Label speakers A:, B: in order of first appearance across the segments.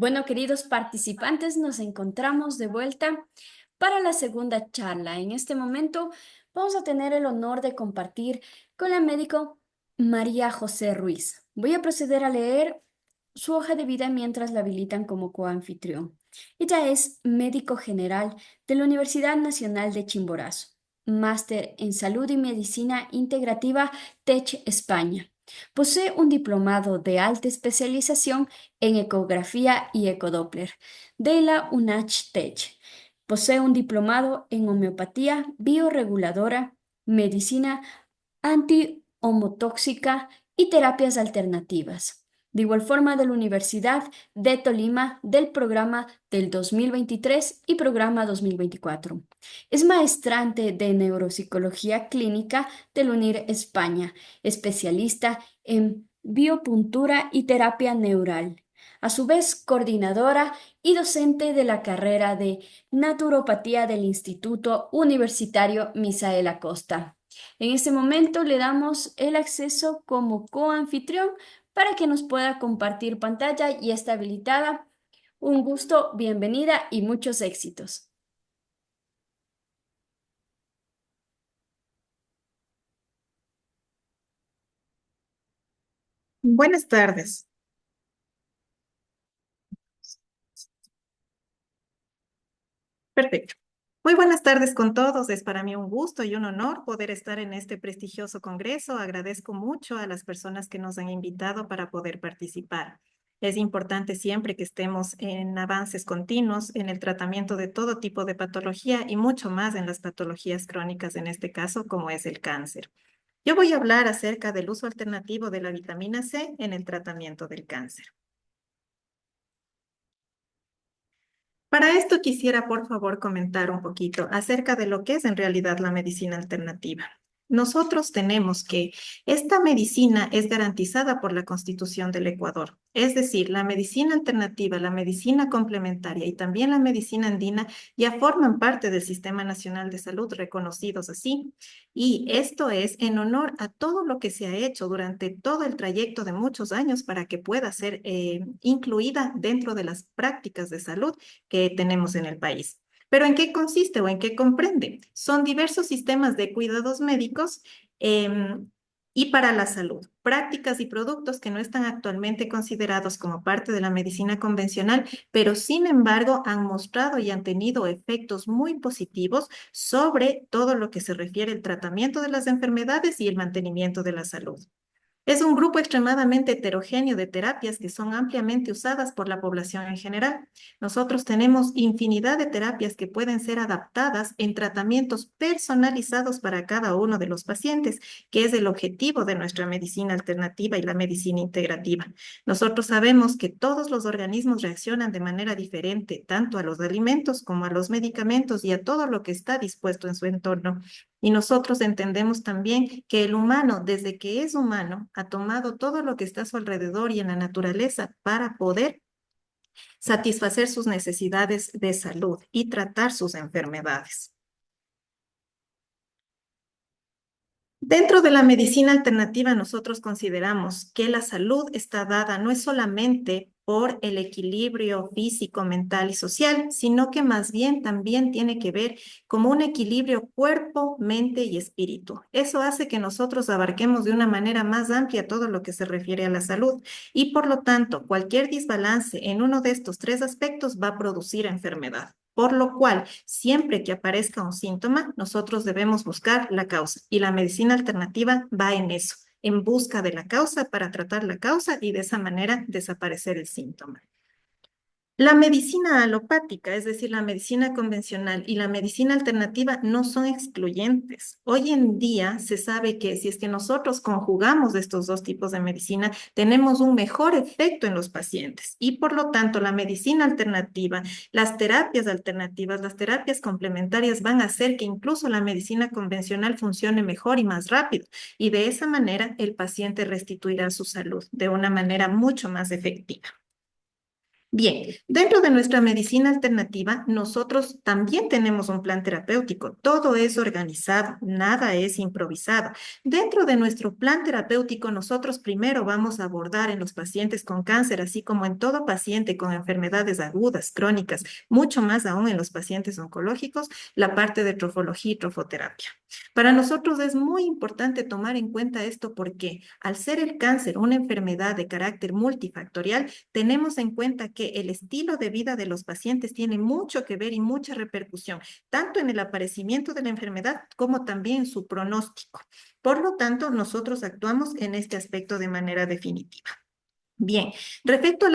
A: Bueno, queridos participantes, nos encontramos de vuelta para la segunda charla. En este momento vamos a tener el honor de compartir con la médico María José Ruiz. Voy a proceder a leer su hoja de vida mientras la habilitan como coanfitrión. Ella es médico general de la Universidad Nacional de Chimborazo, máster en Salud y Medicina Integrativa TECH España. Posee un diplomado de alta especialización en ecografía y ecodoppler de la UNACH-TECH. Posee un diplomado en homeopatía bioreguladora, medicina antihomotóxica y terapias alternativas. De igual forma, de la Universidad de Tolima del programa del 2023 y programa 2024. Es maestrante de neuropsicología clínica del UNIR España, especialista en biopuntura y terapia neural. A su vez, coordinadora y docente de la carrera de naturopatía del Instituto Universitario Misael Acosta. En este momento le damos el acceso como coanfitrión para que nos pueda compartir pantalla y está habilitada. Un gusto, bienvenida y muchos éxitos.
B: Buenas tardes. Perfecto. Muy buenas tardes con todos. Es para mí un gusto y un honor poder estar en este prestigioso congreso. Agradezco mucho a las personas que nos han invitado para poder participar. Es importante siempre que estemos en avances continuos en el tratamiento de todo tipo de patología y mucho más en las patologías crónicas, en este caso, como es el cáncer. Yo voy a hablar acerca del uso alternativo de la vitamina C en el tratamiento del cáncer. Para esto quisiera, por favor, comentar un poquito acerca de lo que es en realidad la medicina alternativa. Nosotros tenemos que esta medicina es garantizada por la Constitución del Ecuador. Es decir, la medicina alternativa, la medicina complementaria y también la medicina andina ya forman parte del Sistema Nacional de Salud, reconocidos así. Y esto es en honor a todo lo que se ha hecho durante todo el trayecto de muchos años para que pueda ser incluida dentro de las prácticas de salud que tenemos en el país. Pero ¿en qué consiste o en qué comprende? Son diversos sistemas de cuidados médicos y para la salud, prácticas y productos que no están actualmente considerados como parte de la medicina convencional, pero sin embargo han mostrado y han tenido efectos muy positivos sobre todo lo que se refiere al tratamiento de las enfermedades y el mantenimiento de la salud. Es un grupo extremadamente heterogéneo de terapias que son ampliamente usadas por la población en general. Nosotros tenemos infinidad de terapias que pueden ser adaptadas en tratamientos personalizados para cada uno de los pacientes, que es el objetivo de nuestra medicina alternativa y la medicina integrativa. Nosotros sabemos que todos los organismos reaccionan de manera diferente, tanto a los alimentos como a los medicamentos y a todo lo que está dispuesto en su entorno. Y nosotros entendemos también que el humano, desde que es humano, ha tomado todo lo que está a su alrededor y en la naturaleza para poder satisfacer sus necesidades de salud y tratar sus enfermedades. Dentro de la medicina alternativa, nosotros consideramos que la salud está dada no es solamente por el equilibrio físico, mental y social, sino que más bien también tiene que ver como un equilibrio cuerpo, mente y espíritu. Eso hace que nosotros abarquemos de una manera más amplia todo lo que se refiere a la salud y por lo tanto, cualquier desbalance en uno de estos tres aspectos va a producir enfermedad. Por lo cual, siempre que aparezca un síntoma, nosotros debemos buscar la causa y la medicina alternativa va en eso, en busca de la causa para tratar la causa y de esa manera desaparecer el síntoma. La medicina alopática, es decir, la medicina convencional y la medicina alternativa no son excluyentes. Hoy en día se sabe que si es que nosotros conjugamos estos dos tipos de medicina, tenemos un mejor efecto en los pacientes y por lo tanto la medicina alternativa, las terapias alternativas, las terapias complementarias van a hacer que incluso la medicina convencional funcione mejor y más rápido y de esa manera el paciente restituirá su salud de una manera mucho más efectiva. Bien, dentro de nuestra medicina alternativa, nosotros también tenemos un plan terapéutico. Todo es organizado, nada es improvisado. Dentro de nuestro plan terapéutico, nosotros primero vamos a abordar en los pacientes con cáncer, así como en todo paciente con enfermedades agudas, crónicas, mucho más aún en los pacientes oncológicos, la parte de trofología y trofoterapia. Para nosotros es muy importante tomar en cuenta esto porque al ser el cáncer una enfermedad de carácter multifactorial, tenemos en cuenta que el estilo de vida de los pacientes tiene mucho que ver y mucha repercusión, tanto en el aparecimiento de la enfermedad como también en su pronóstico. Por lo tanto, nosotros actuamos en este aspecto de manera definitiva. Bien, respecto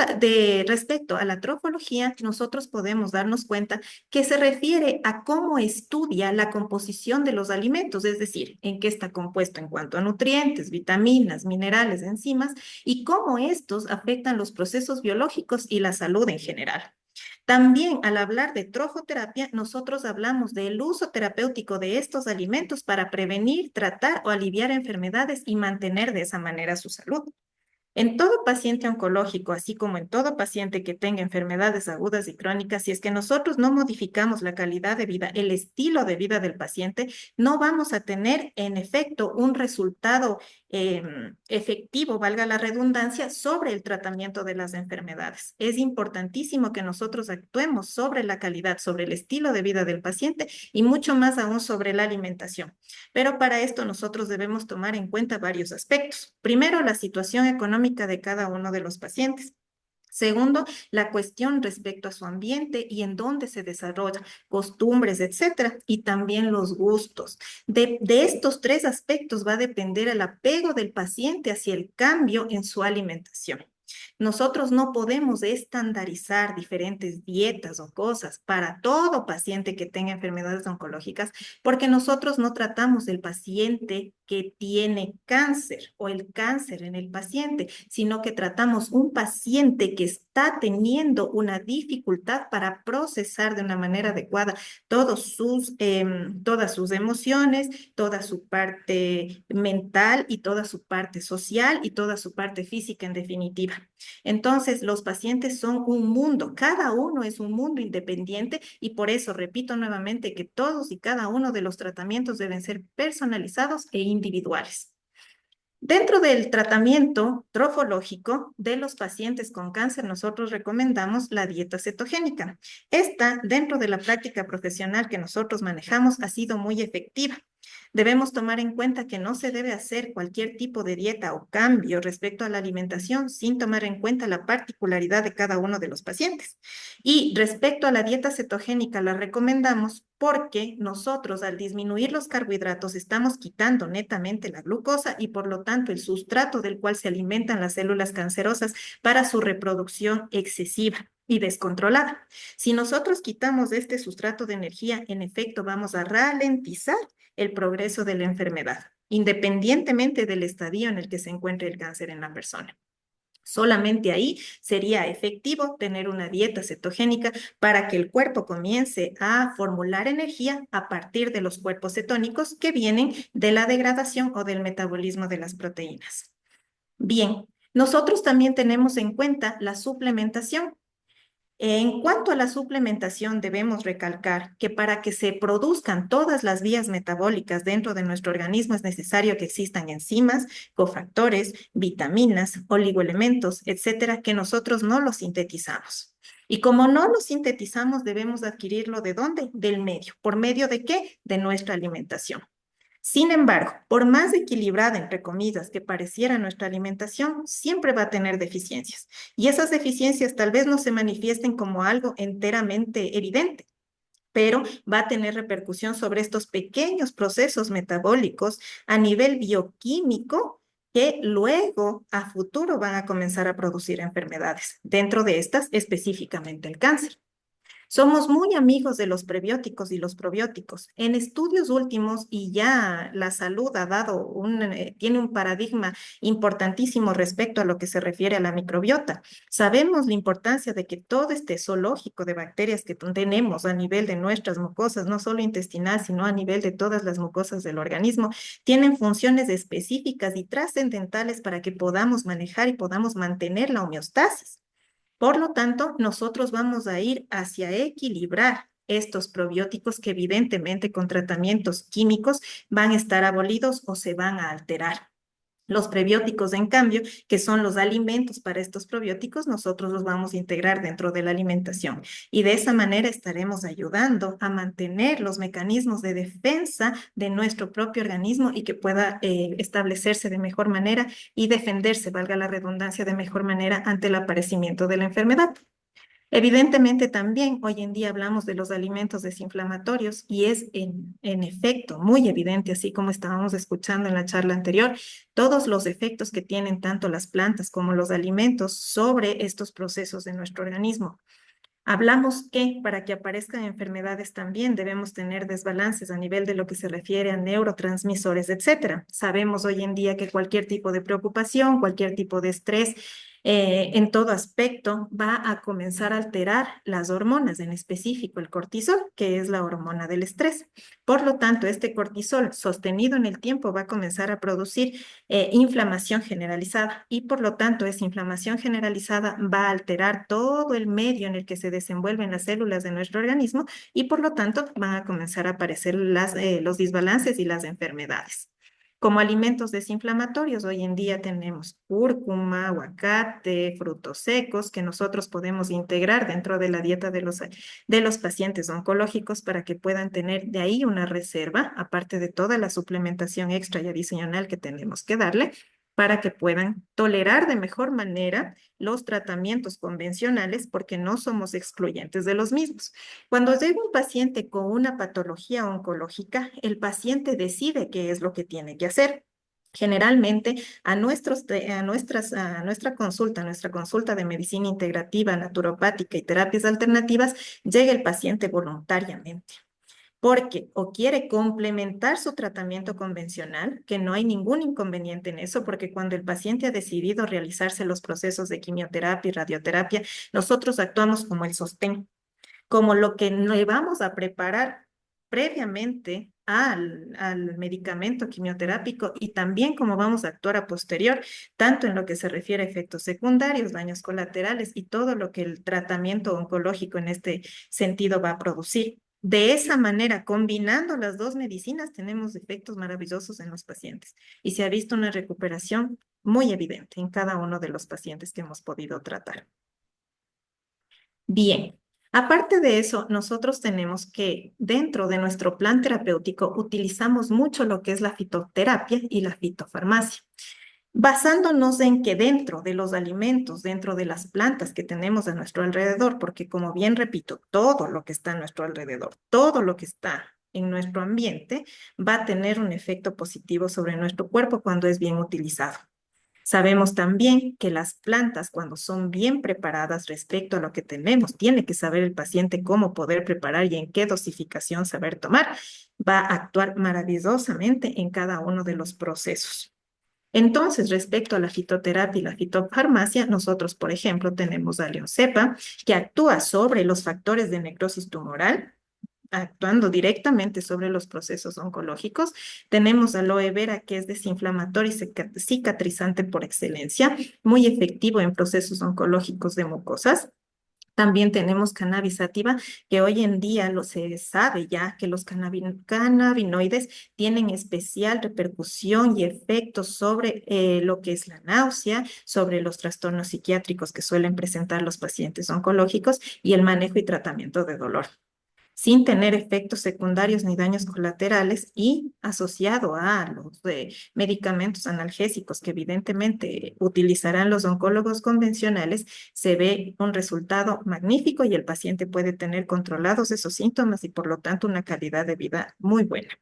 B: a la trofología, nosotros podemos darnos cuenta que se refiere a cómo estudia la composición de los alimentos, es decir, en qué está compuesto en cuanto a nutrientes, vitaminas, minerales, enzimas y cómo estos afectan los procesos biológicos y la salud en general. También al hablar de trofoterapia, nosotros hablamos del uso terapéutico de estos alimentos para prevenir, tratar o aliviar enfermedades y mantener de esa manera su salud. En todo paciente oncológico, así como en todo paciente que tenga enfermedades agudas y crónicas, si es que nosotros no modificamos la calidad de vida, el estilo de vida del paciente, no vamos a tener en efecto un resultado efectivo, valga la redundancia, sobre el tratamiento de las enfermedades. Es importantísimo que nosotros actuemos sobre la calidad, sobre el estilo de vida del paciente y mucho más aún sobre la alimentación. Pero para esto nosotros debemos tomar en cuenta varios aspectos. Primero, la situación económica de cada uno de los pacientes. Segundo, la cuestión respecto a su ambiente y en dónde se desarrolla, costumbres, etcétera, y también los gustos. De estos tres aspectos va a depender el apego del paciente hacia el cambio en su alimentación. Nosotros no podemos estandarizar diferentes dietas o cosas para todo paciente que tenga enfermedades oncológicas, porque nosotros no tratamos el paciente que tiene cáncer o el cáncer en el paciente, sino que tratamos un paciente que está teniendo una dificultad para procesar de una manera adecuada todas sus emociones, toda su parte mental y toda su parte social y toda su parte física en definitiva. Entonces, los pacientes son un mundo, cada uno es un mundo independiente y por eso repito nuevamente que todos y cada uno de los tratamientos deben ser personalizados e individuales. Dentro del tratamiento trofológico de los pacientes con cáncer, nosotros recomendamos la dieta cetogénica. Esta, dentro de la práctica profesional que nosotros manejamos, ha sido muy efectiva. Debemos tomar en cuenta que no se debe hacer cualquier tipo de dieta o cambio respecto a la alimentación sin tomar en cuenta la particularidad de cada uno de los pacientes. Y respecto a la dieta cetogénica, la recomendamos porque nosotros al disminuir los carbohidratos estamos quitando netamente la glucosa y por lo tanto el sustrato del cual se alimentan las células cancerosas para su reproducción excesiva y descontrolada. Si nosotros quitamos este sustrato de energía, en efecto vamos a ralentizar el progreso de la enfermedad, independientemente del estadio en el que se encuentre el cáncer en la persona. Solamente ahí sería efectivo tener una dieta cetogénica para que el cuerpo comience a formular energía a partir de los cuerpos cetónicos que vienen de la degradación o del metabolismo de las proteínas. Bien, nosotros también tenemos en cuenta la suplementación. En cuanto a la suplementación, debemos recalcar que para que se produzcan todas las vías metabólicas dentro de nuestro organismo es necesario que existan enzimas, cofactores, vitaminas, oligoelementos, etcétera, que nosotros no los sintetizamos. Y como no los sintetizamos, debemos adquirirlo ¿de dónde? Del medio. ¿Por medio de qué? De nuestra alimentación. Sin embargo, por más equilibrada, entre comillas, que pareciera nuestra alimentación, siempre va a tener deficiencias. Y esas deficiencias tal vez no se manifiesten como algo enteramente evidente, pero va a tener repercusión sobre estos pequeños procesos metabólicos a nivel bioquímico que luego a futuro van a comenzar a producir enfermedades, dentro de estas específicamente el cáncer. Somos muy amigos de los prebióticos y los probióticos. En estudios últimos, y ya la salud tiene un paradigma importantísimo respecto a lo que se refiere a la microbiota. Sabemos la importancia de que todo este zoológico de bacterias que tenemos a nivel de nuestras mucosas, no solo intestinal, sino a nivel de todas las mucosas del organismo, tienen funciones específicas y trascendentales para que podamos manejar y podamos mantener la homeostasis. Por lo tanto, nosotros vamos a ir hacia equilibrar estos probióticos que evidentemente con tratamientos químicos van a estar abolidos o se van a alterar. Los prebióticos, en cambio, que son los alimentos para estos probióticos, nosotros los vamos a integrar dentro de la alimentación y de esa manera estaremos ayudando a mantener los mecanismos de defensa de nuestro propio organismo y que pueda establecerse de mejor manera y defenderse, valga la redundancia, de mejor manera ante el aparecimiento de la enfermedad. Evidentemente también hoy en día hablamos de los alimentos desinflamatorios y es en efecto muy evidente, así como estábamos escuchando en la charla anterior, todos los efectos que tienen tanto las plantas como los alimentos sobre estos procesos de nuestro organismo. Hablamos que para que aparezcan enfermedades también debemos tener desbalances a nivel de lo que se refiere a neurotransmisores, etcétera. Sabemos hoy en día que cualquier tipo de preocupación, cualquier tipo de estrés, en todo aspecto va a comenzar a alterar las hormonas, en específico el cortisol, que es la hormona del estrés. Por lo tanto, este cortisol sostenido en el tiempo va a comenzar a producir inflamación generalizada y por lo tanto esa inflamación generalizada va a alterar todo el medio en el que se desenvuelven las células de nuestro organismo y por lo tanto van a comenzar a aparecer los desbalances y las enfermedades. Como alimentos desinflamatorios, hoy en día tenemos cúrcuma, aguacate, frutos secos que nosotros podemos integrar dentro de la dieta de los pacientes oncológicos para que puedan tener de ahí una reserva, aparte de toda la suplementación extra y adicional que tenemos que darle, para que puedan tolerar de mejor manera los tratamientos convencionales porque no somos excluyentes de los mismos. Cuando llega un paciente con una patología oncológica, el paciente decide qué es lo que tiene que hacer. Generalmente a nuestra consulta de medicina integrativa, naturopática y terapias alternativas, llega el paciente voluntariamente porque o quiere complementar su tratamiento convencional, que no hay ningún inconveniente en eso, porque cuando el paciente ha decidido realizarse los procesos de quimioterapia y radioterapia, nosotros actuamos como el sostén, como lo que le vamos a preparar previamente al medicamento quimioterápico y también cómo vamos a actuar a posterior, tanto en lo que se refiere a efectos secundarios, daños colaterales y todo lo que el tratamiento oncológico en este sentido va a producir. De esa manera, combinando las dos medicinas, tenemos efectos maravillosos en los pacientes y se ha visto una recuperación muy evidente en cada uno de los pacientes que hemos podido tratar. Bien, aparte de eso, nosotros tenemos que dentro de nuestro plan terapéutico utilizamos mucho lo que es la fitoterapia y la fitofarmacia, basándonos en que dentro de los alimentos, dentro de las plantas que tenemos a nuestro alrededor, porque como bien repito, todo lo que está a nuestro alrededor, todo lo que está en nuestro ambiente va a tener un efecto positivo sobre nuestro cuerpo cuando es bien utilizado. Sabemos también que las plantas, cuando son bien preparadas respecto a lo que tenemos, tiene que saber el paciente cómo poder preparar y en qué dosificación saber tomar, va a actuar maravillosamente en cada uno de los procesos. Entonces, respecto a la fitoterapia y la fitofarmacia, nosotros, por ejemplo, tenemos a Leoncepa, que actúa sobre los factores de necrosis tumoral, actuando directamente sobre los procesos oncológicos. Tenemos aloe vera, que es desinflamatorio y cicatrizante por excelencia, muy efectivo en procesos oncológicos de mucosas. También tenemos cannabis sativa, que hoy en día se sabe ya que los cannabinoides tienen especial repercusión y efectos sobre lo que es la náusea, sobre los trastornos psiquiátricos que suelen presentar los pacientes oncológicos y el manejo y tratamiento de dolor sin tener efectos secundarios ni daños colaterales y asociado a los medicamentos analgésicos que evidentemente utilizarán los oncólogos convencionales, se ve un resultado magnífico y el paciente puede tener controlados esos síntomas y por lo tanto una calidad de vida muy buena.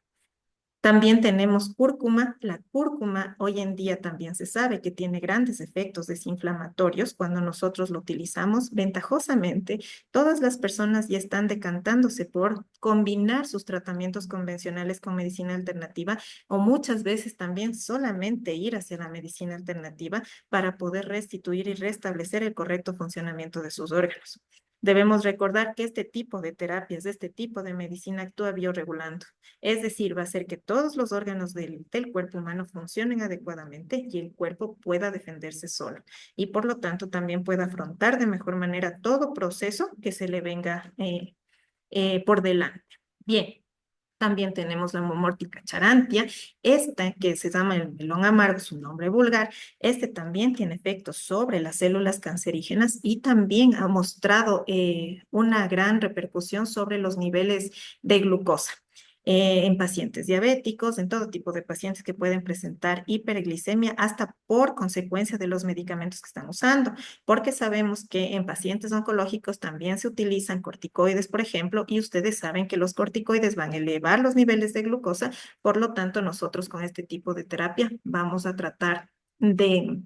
B: También tenemos cúrcuma. La cúrcuma hoy en día también se sabe que tiene grandes efectos desinflamatorios cuando nosotros lo utilizamos ventajosamente. Todas las personas ya están decantándose por combinar sus tratamientos convencionales con medicina alternativa o muchas veces también solamente ir hacia la medicina alternativa para poder restituir y restablecer el correcto funcionamiento de sus órganos. Debemos recordar que este tipo de terapias, este tipo de medicina actúa bioregulando. Es decir, va a hacer que todos los órganos del cuerpo humano funcionen adecuadamente y el cuerpo pueda defenderse solo. Y por lo tanto también pueda afrontar de mejor manera todo proceso que se le venga por delante. Bien. También tenemos la Momortica charantia, esta que se llama el melón amargo, su nombre vulgar. Este también tiene efectos sobre las células cancerígenas y también ha mostrado una gran repercusión sobre los niveles de glucosa en pacientes diabéticos, en todo tipo de pacientes que pueden presentar hiperglicemia hasta por consecuencia de los medicamentos que están usando, porque sabemos que en pacientes oncológicos también se utilizan corticoides, por ejemplo, y ustedes saben que los corticoides van a elevar los niveles de glucosa, por lo tanto, nosotros con este tipo de terapia vamos a tratar de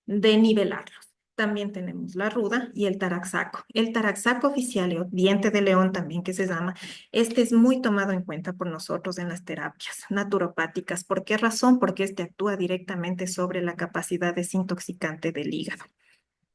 B: nivelarlos. También tenemos la ruda y el taraxaco. El taraxaco oficial o diente de león también que se llama, este es muy tomado en cuenta por nosotros en las terapias naturopáticas. ¿Por qué razón? Porque este actúa directamente sobre la capacidad desintoxicante del hígado.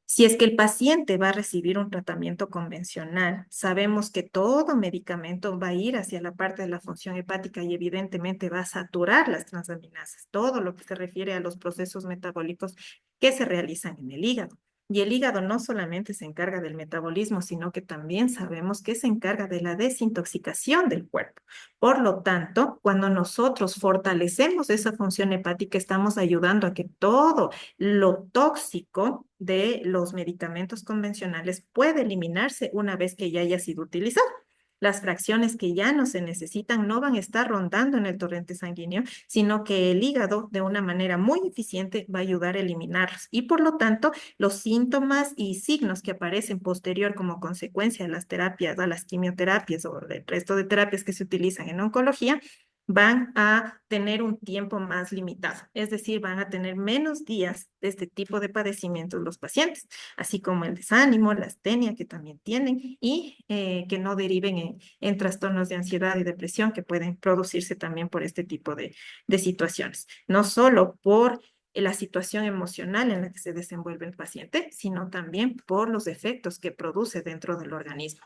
B: Si es que el paciente va a recibir un tratamiento convencional, sabemos que todo medicamento va a ir hacia la parte de la función hepática y evidentemente va a saturar las transaminasas, todo lo que se refiere a los procesos metabólicos que se realizan en el hígado. Y el hígado no solamente se encarga del metabolismo, sino que también sabemos que se encarga de la desintoxicación del cuerpo. Por lo tanto, cuando nosotros fortalecemos esa función hepática, estamos ayudando a que todo lo tóxico de los medicamentos convencionales puede eliminarse una vez que ya haya sido utilizado. Las fracciones que ya no se necesitan no van a estar rondando en el torrente sanguíneo, sino que el hígado de una manera muy eficiente va a ayudar a eliminarlos. Y por lo tanto, los síntomas y signos que aparecen posterior como consecuencia de las terapias, a las quimioterapias o del resto de terapias que se utilizan en oncología, van a tener un tiempo más limitado, es decir, van a tener menos días de este tipo de padecimientos los pacientes, así como el desánimo, la astenia que también tienen y que no deriven en trastornos de ansiedad y depresión que pueden producirse también por este tipo de situaciones, no solo por la situación emocional en la que se desenvuelve el paciente, sino también por los efectos que produce dentro del organismo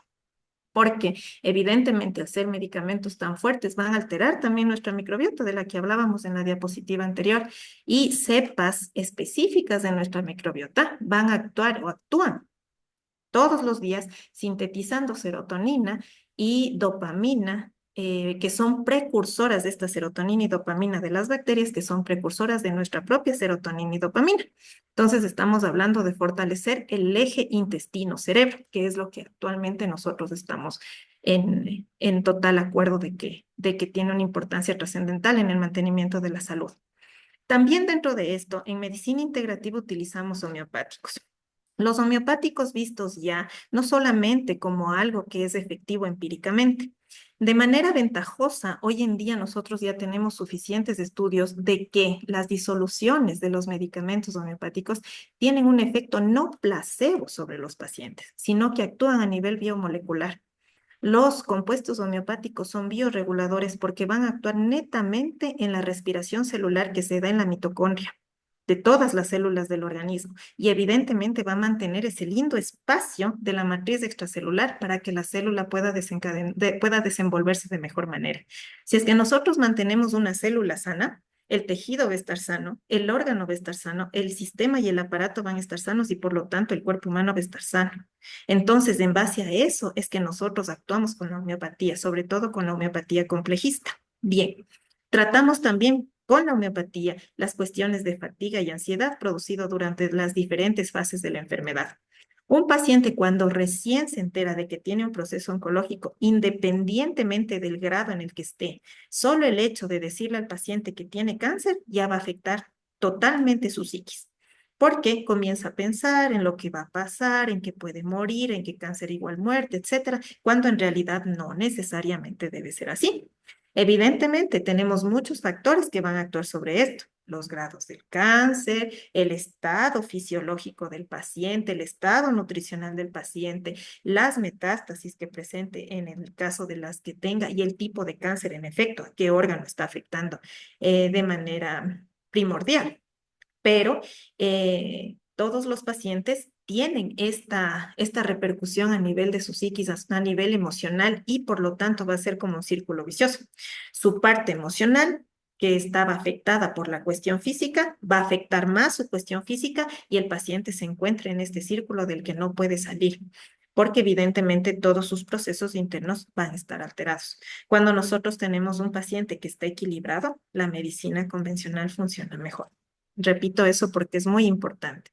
B: porque evidentemente al ser medicamentos tan fuertes van a alterar también nuestra microbiota de la que hablábamos en la diapositiva anterior y cepas específicas de nuestra microbiota van a actuar o actúan todos los días sintetizando serotonina y dopamina, que son precursoras de esta serotonina y dopamina de las bacterias, que son precursoras de nuestra propia serotonina y dopamina. Entonces, estamos hablando de fortalecer el eje intestino-cerebro, que es lo que actualmente nosotros estamos en total acuerdo de que tiene una importancia trascendental en el mantenimiento de la salud. También dentro de esto, en medicina integrativa utilizamos homeopáticos. Los homeopáticos vistos ya no solamente como algo que es efectivo empíricamente. De manera ventajosa, hoy en día nosotros ya tenemos suficientes estudios de que las disoluciones de los medicamentos homeopáticos tienen un efecto no placebo sobre los pacientes, sino que actúan a nivel biomolecular. Los compuestos homeopáticos son bioreguladores porque van a actuar netamente en la respiración celular que se da en la mitocondria de todas las células del organismo y evidentemente va a mantener ese lindo espacio de la matriz extracelular para que la célula pueda, pueda desenvolverse de mejor manera. Si es que nosotros mantenemos una célula sana, el tejido va a estar sano, el órgano va a estar sano, el sistema y el aparato van a estar sanos y por lo tanto el cuerpo humano va a estar sano. Entonces, en base a eso es que nosotros actuamos con la homeopatía, sobre todo con la homeopatía complejista. Bien, tratamos también con la homeopatía las cuestiones de fatiga y ansiedad producido durante las diferentes fases de la enfermedad. Un paciente cuando recién se entera de que tiene un proceso oncológico, independientemente del grado en el que esté, solo el hecho de decirle al paciente que tiene cáncer ya va a afectar totalmente su psiquis porque comienza a pensar en lo que va a pasar, en que puede morir, en que cáncer igual muerte, etcétera, cuando en realidad no necesariamente debe ser así. Evidentemente, tenemos muchos factores que van a actuar sobre esto. Los grados del cáncer, el estado fisiológico del paciente, el estado nutricional del paciente, las metástasis que presente en el caso de las que tenga y el tipo de cáncer en efecto, a qué órgano está afectando de manera primordial pero todos los pacientes tienen esta repercusión a nivel de su psiquis, a nivel emocional, y por lo tanto va a ser como un círculo vicioso. Su parte emocional, que estaba afectada por la cuestión física, va a afectar más su cuestión física y el paciente se encuentra en este círculo del que no puede salir, porque evidentemente todos sus procesos internos van a estar alterados. Cuando nosotros tenemos un paciente que está equilibrado, la medicina convencional funciona mejor. Repito eso porque es muy importante.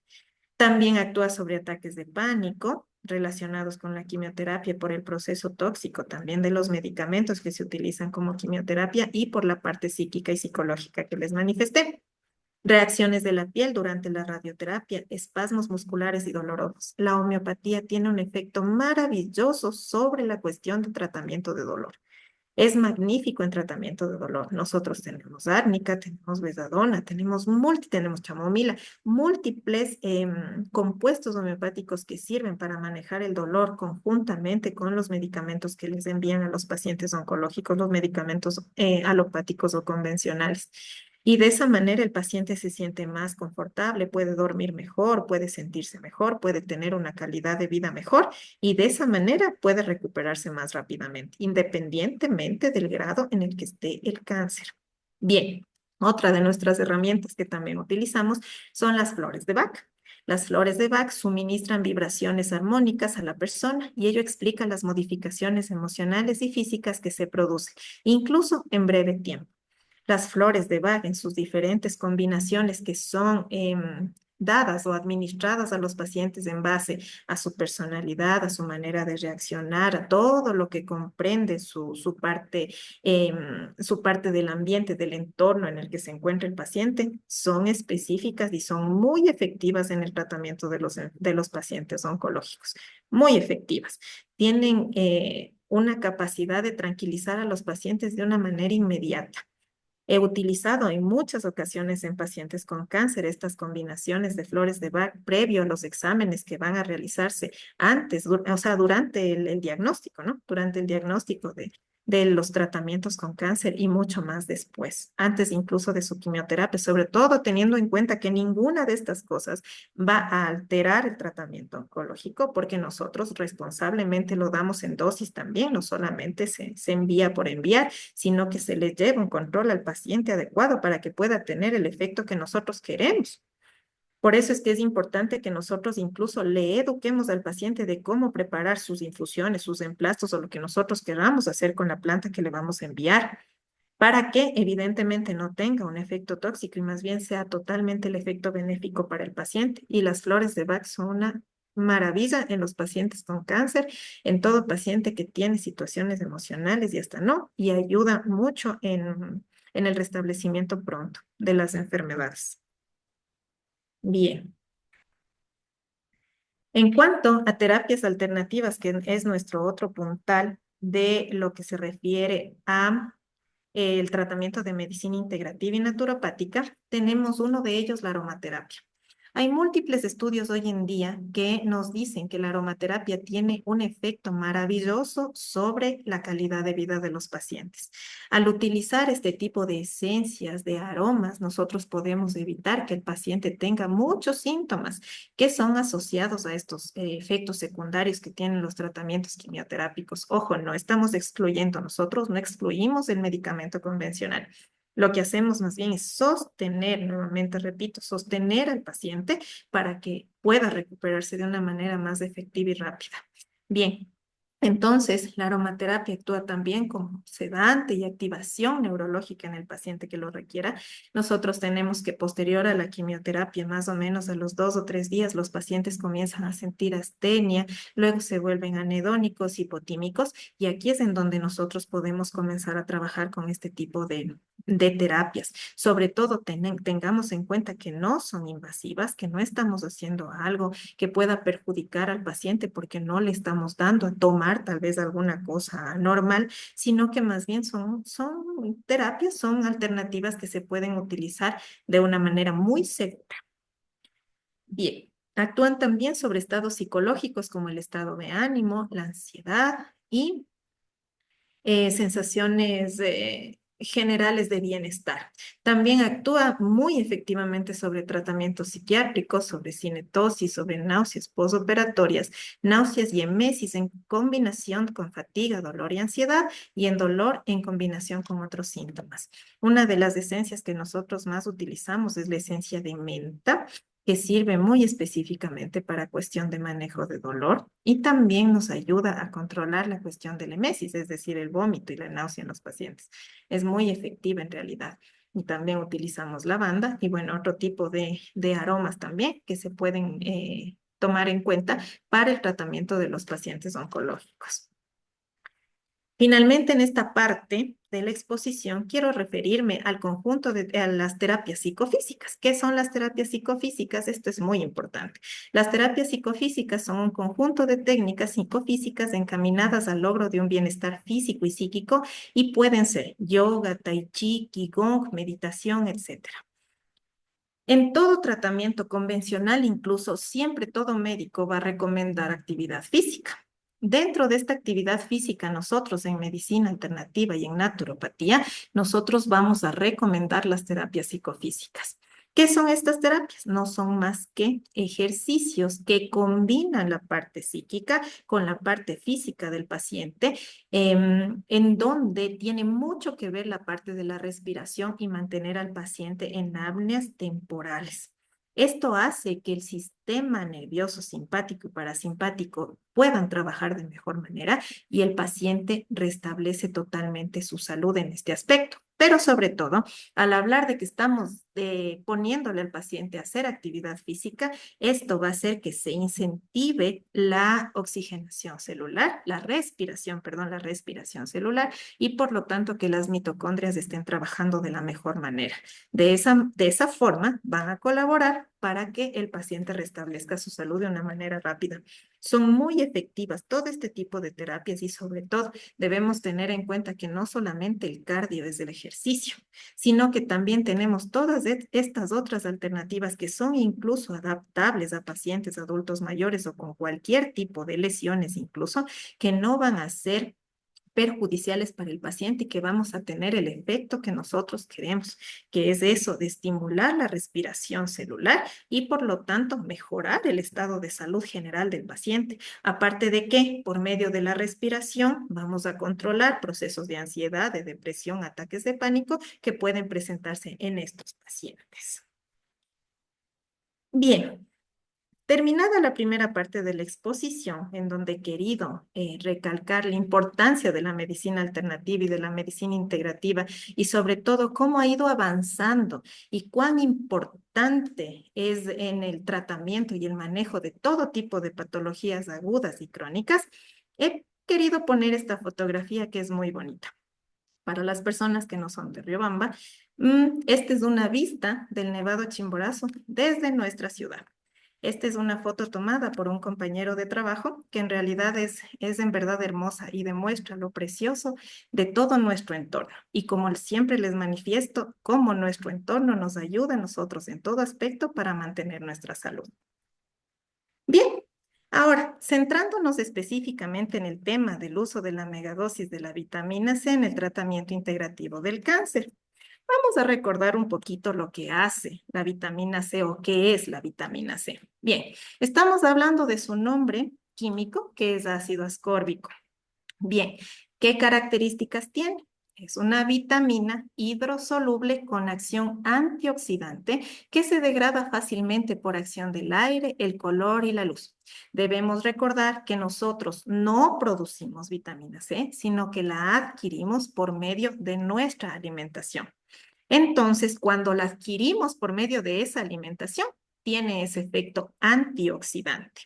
B: También actúa sobre ataques de pánico relacionados con la quimioterapia por el proceso tóxico también de los medicamentos que se utilizan como quimioterapia y por la parte psíquica y psicológica que les manifesté. Reacciones de la piel durante la radioterapia, espasmos musculares y dolorosos. La homeopatía tiene un efecto maravilloso sobre la cuestión de tratamiento de dolor. Es magnífico en tratamiento de dolor. Nosotros tenemos árnica, tenemos besadona, tenemos chamomila, múltiples compuestos homeopáticos que sirven para manejar el dolor conjuntamente con los medicamentos que les envían a los pacientes oncológicos, los medicamentos alopáticos o convencionales. Y de esa manera el paciente se siente más confortable, puede dormir mejor, puede sentirse mejor, puede tener una calidad de vida mejor y de esa manera puede recuperarse más rápidamente, independientemente del grado en el que esté el cáncer. Bien, otra de nuestras herramientas que también utilizamos son las flores de Bach. Las flores de Bach suministran vibraciones armónicas a la persona y ello explica las modificaciones emocionales y físicas que se producen, incluso en breve tiempo. Las flores de Bach en sus diferentes combinaciones que son dadas o administradas a los pacientes en base a su personalidad, a su manera de reaccionar, a todo lo que comprende su parte del ambiente, del entorno en el que se encuentra el paciente, son específicas y son muy efectivas en el tratamiento de los pacientes oncológicos. Muy efectivas. Tienen una capacidad de tranquilizar a los pacientes de una manera inmediata. He utilizado en muchas ocasiones en pacientes con cáncer estas combinaciones de flores de Bach previo a los exámenes que van a realizarse antes, o sea, durante el diagnóstico, ¿no? Durante el diagnóstico de los tratamientos con cáncer y mucho más después, antes incluso de su quimioterapia, sobre todo teniendo en cuenta que ninguna de estas cosas va a alterar el tratamiento oncológico porque nosotros responsablemente lo damos en dosis también, no solamente se envía por enviar, sino que se le lleva un control al paciente adecuado para que pueda tener el efecto que nosotros queremos. Por eso es que es importante que nosotros incluso le eduquemos al paciente de cómo preparar sus infusiones, sus emplastos o lo que nosotros queramos hacer con la planta que le vamos a enviar, para que evidentemente no tenga un efecto tóxico y más bien sea totalmente el efecto benéfico para el paciente. Y las flores de Bach son una maravilla en los pacientes con cáncer, en todo paciente que tiene situaciones emocionales y hasta no, y ayuda mucho en el restablecimiento pronto de las enfermedades. Bien. En cuanto a terapias alternativas, que es nuestro otro puntal de lo que se refiere a el tratamiento de medicina integrativa y naturopática, tenemos uno de ellos, la aromaterapia. Hay múltiples estudios hoy en día que nos dicen que la aromaterapia tiene un efecto maravilloso sobre la calidad de vida de los pacientes. Al utilizar este tipo de esencias, de aromas, nosotros podemos evitar que el paciente tenga muchos síntomas que son asociados a estos efectos secundarios que tienen los tratamientos quimioterápicos. Ojo, no estamos excluyendo nosotros, no excluimos el medicamento convencional. Lo que hacemos más bien es sostener, nuevamente repito, sostener al paciente para que pueda recuperarse de una manera más efectiva y rápida. Bien, entonces la aromaterapia actúa también como sedante y activación neurológica en el paciente que lo requiera. Nosotros tenemos que posterior a la quimioterapia, más o menos a los 2 o 3 días, los pacientes comienzan a sentir astenia, luego se vuelven anedónicos, hipotímicos, y aquí es en donde nosotros podemos comenzar a trabajar con este tipo de terapias. Sobre todo tengamos en cuenta que no son invasivas, que no estamos haciendo algo que pueda perjudicar al paciente porque no le estamos dando a tomar tal vez alguna cosa anormal, sino que más bien son terapias, son alternativas que se pueden utilizar de una manera muy segura. Bien, actúan también sobre estados psicológicos como el estado de ánimo, la ansiedad y sensaciones generales de bienestar. También actúa muy efectivamente sobre tratamientos psiquiátricos, sobre cinetosis, sobre náuseas posoperatorias, náuseas y emesis en combinación con fatiga, dolor y ansiedad, y en dolor en combinación con otros síntomas. Una de las esencias que nosotros más utilizamos es la esencia de menta, que sirve muy específicamente para cuestión de manejo de dolor y también nos ayuda a controlar la cuestión del emesis, es decir, el vómito y la náusea en los pacientes. Es muy efectiva en realidad. Y también utilizamos lavanda y bueno, otro tipo de aromas también que se pueden tomar en cuenta para el tratamiento de los pacientes oncológicos. Finalmente, en esta parte de la exposición, quiero referirme al conjunto a las terapias psicofísicas. ¿Qué son las terapias psicofísicas? Esto es muy importante. Las terapias psicofísicas son un conjunto de técnicas psicofísicas encaminadas al logro de un bienestar físico y psíquico y pueden ser yoga, tai chi, qigong, meditación, etcétera. En todo tratamiento convencional, incluso siempre todo médico va a recomendar actividad física. Dentro de esta actividad física, nosotros en medicina alternativa y en naturopatía, nosotros vamos a recomendar las terapias psicofísicas. ¿Qué son estas terapias? No son más que ejercicios que combinan la parte psíquica con la parte física del paciente, en donde tiene mucho que ver la parte de la respiración y mantener al paciente en apneas temporales. Esto hace que el sistema nervioso simpático y parasimpático puedan trabajar de mejor manera y el paciente restablece totalmente su salud en este aspecto. Pero sobre todo, al hablar de que estamos poniéndole al paciente a hacer actividad física, esto va a hacer que se incentive la oxigenación celular, la respiración celular y por lo tanto que las mitocondrias estén trabajando de la mejor manera. De esa forma van a colaborar para que el paciente restablezca su salud de una manera rápida. Son muy efectivas todo este tipo de terapias y sobre todo debemos tener en cuenta que no solamente el cardio es el ejercicio, sino que también tenemos todas estas otras alternativas que son incluso adaptables a pacientes adultos mayores o con cualquier tipo de lesiones incluso, que no van a ser perjudiciales para el paciente y que vamos a tener el efecto que nosotros queremos, que es eso de estimular la respiración celular y por lo tanto mejorar el estado de salud general del paciente. Aparte de que por medio de la respiración vamos a controlar procesos de ansiedad, de depresión, ataques de pánico que pueden presentarse en estos pacientes. Bien. Terminada la primera parte de la exposición, en donde he querido recalcar la importancia de la medicina alternativa y de la medicina integrativa y sobre todo cómo ha ido avanzando y cuán importante es en el tratamiento y el manejo de todo tipo de patologías agudas y crónicas, he querido poner esta fotografía que es muy bonita. Para las personas que no son de Riobamba, esta es una vista del Nevado Chimborazo desde nuestra ciudad. Esta es una foto tomada por un compañero de trabajo que en realidad es en verdad hermosa y demuestra lo precioso de todo nuestro entorno. Y como siempre les manifiesto, cómo nuestro entorno nos ayuda a nosotros en todo aspecto para mantener nuestra salud. Bien, ahora, centrándonos específicamente en el tema del uso de la megadosis de la vitamina C en el tratamiento integrativo del cáncer. Vamos a recordar un poquito lo que hace la vitamina C o qué es la vitamina C. Bien, estamos hablando de su nombre químico, que es ácido ascórbico. Bien, ¿qué características tiene? Es una vitamina hidrosoluble con acción antioxidante que se degrada fácilmente por acción del aire, el color y la luz. Debemos recordar que nosotros no producimos vitamina C, sino que la adquirimos por medio de nuestra alimentación. Entonces, cuando la adquirimos por medio de esa alimentación, tiene ese efecto antioxidante.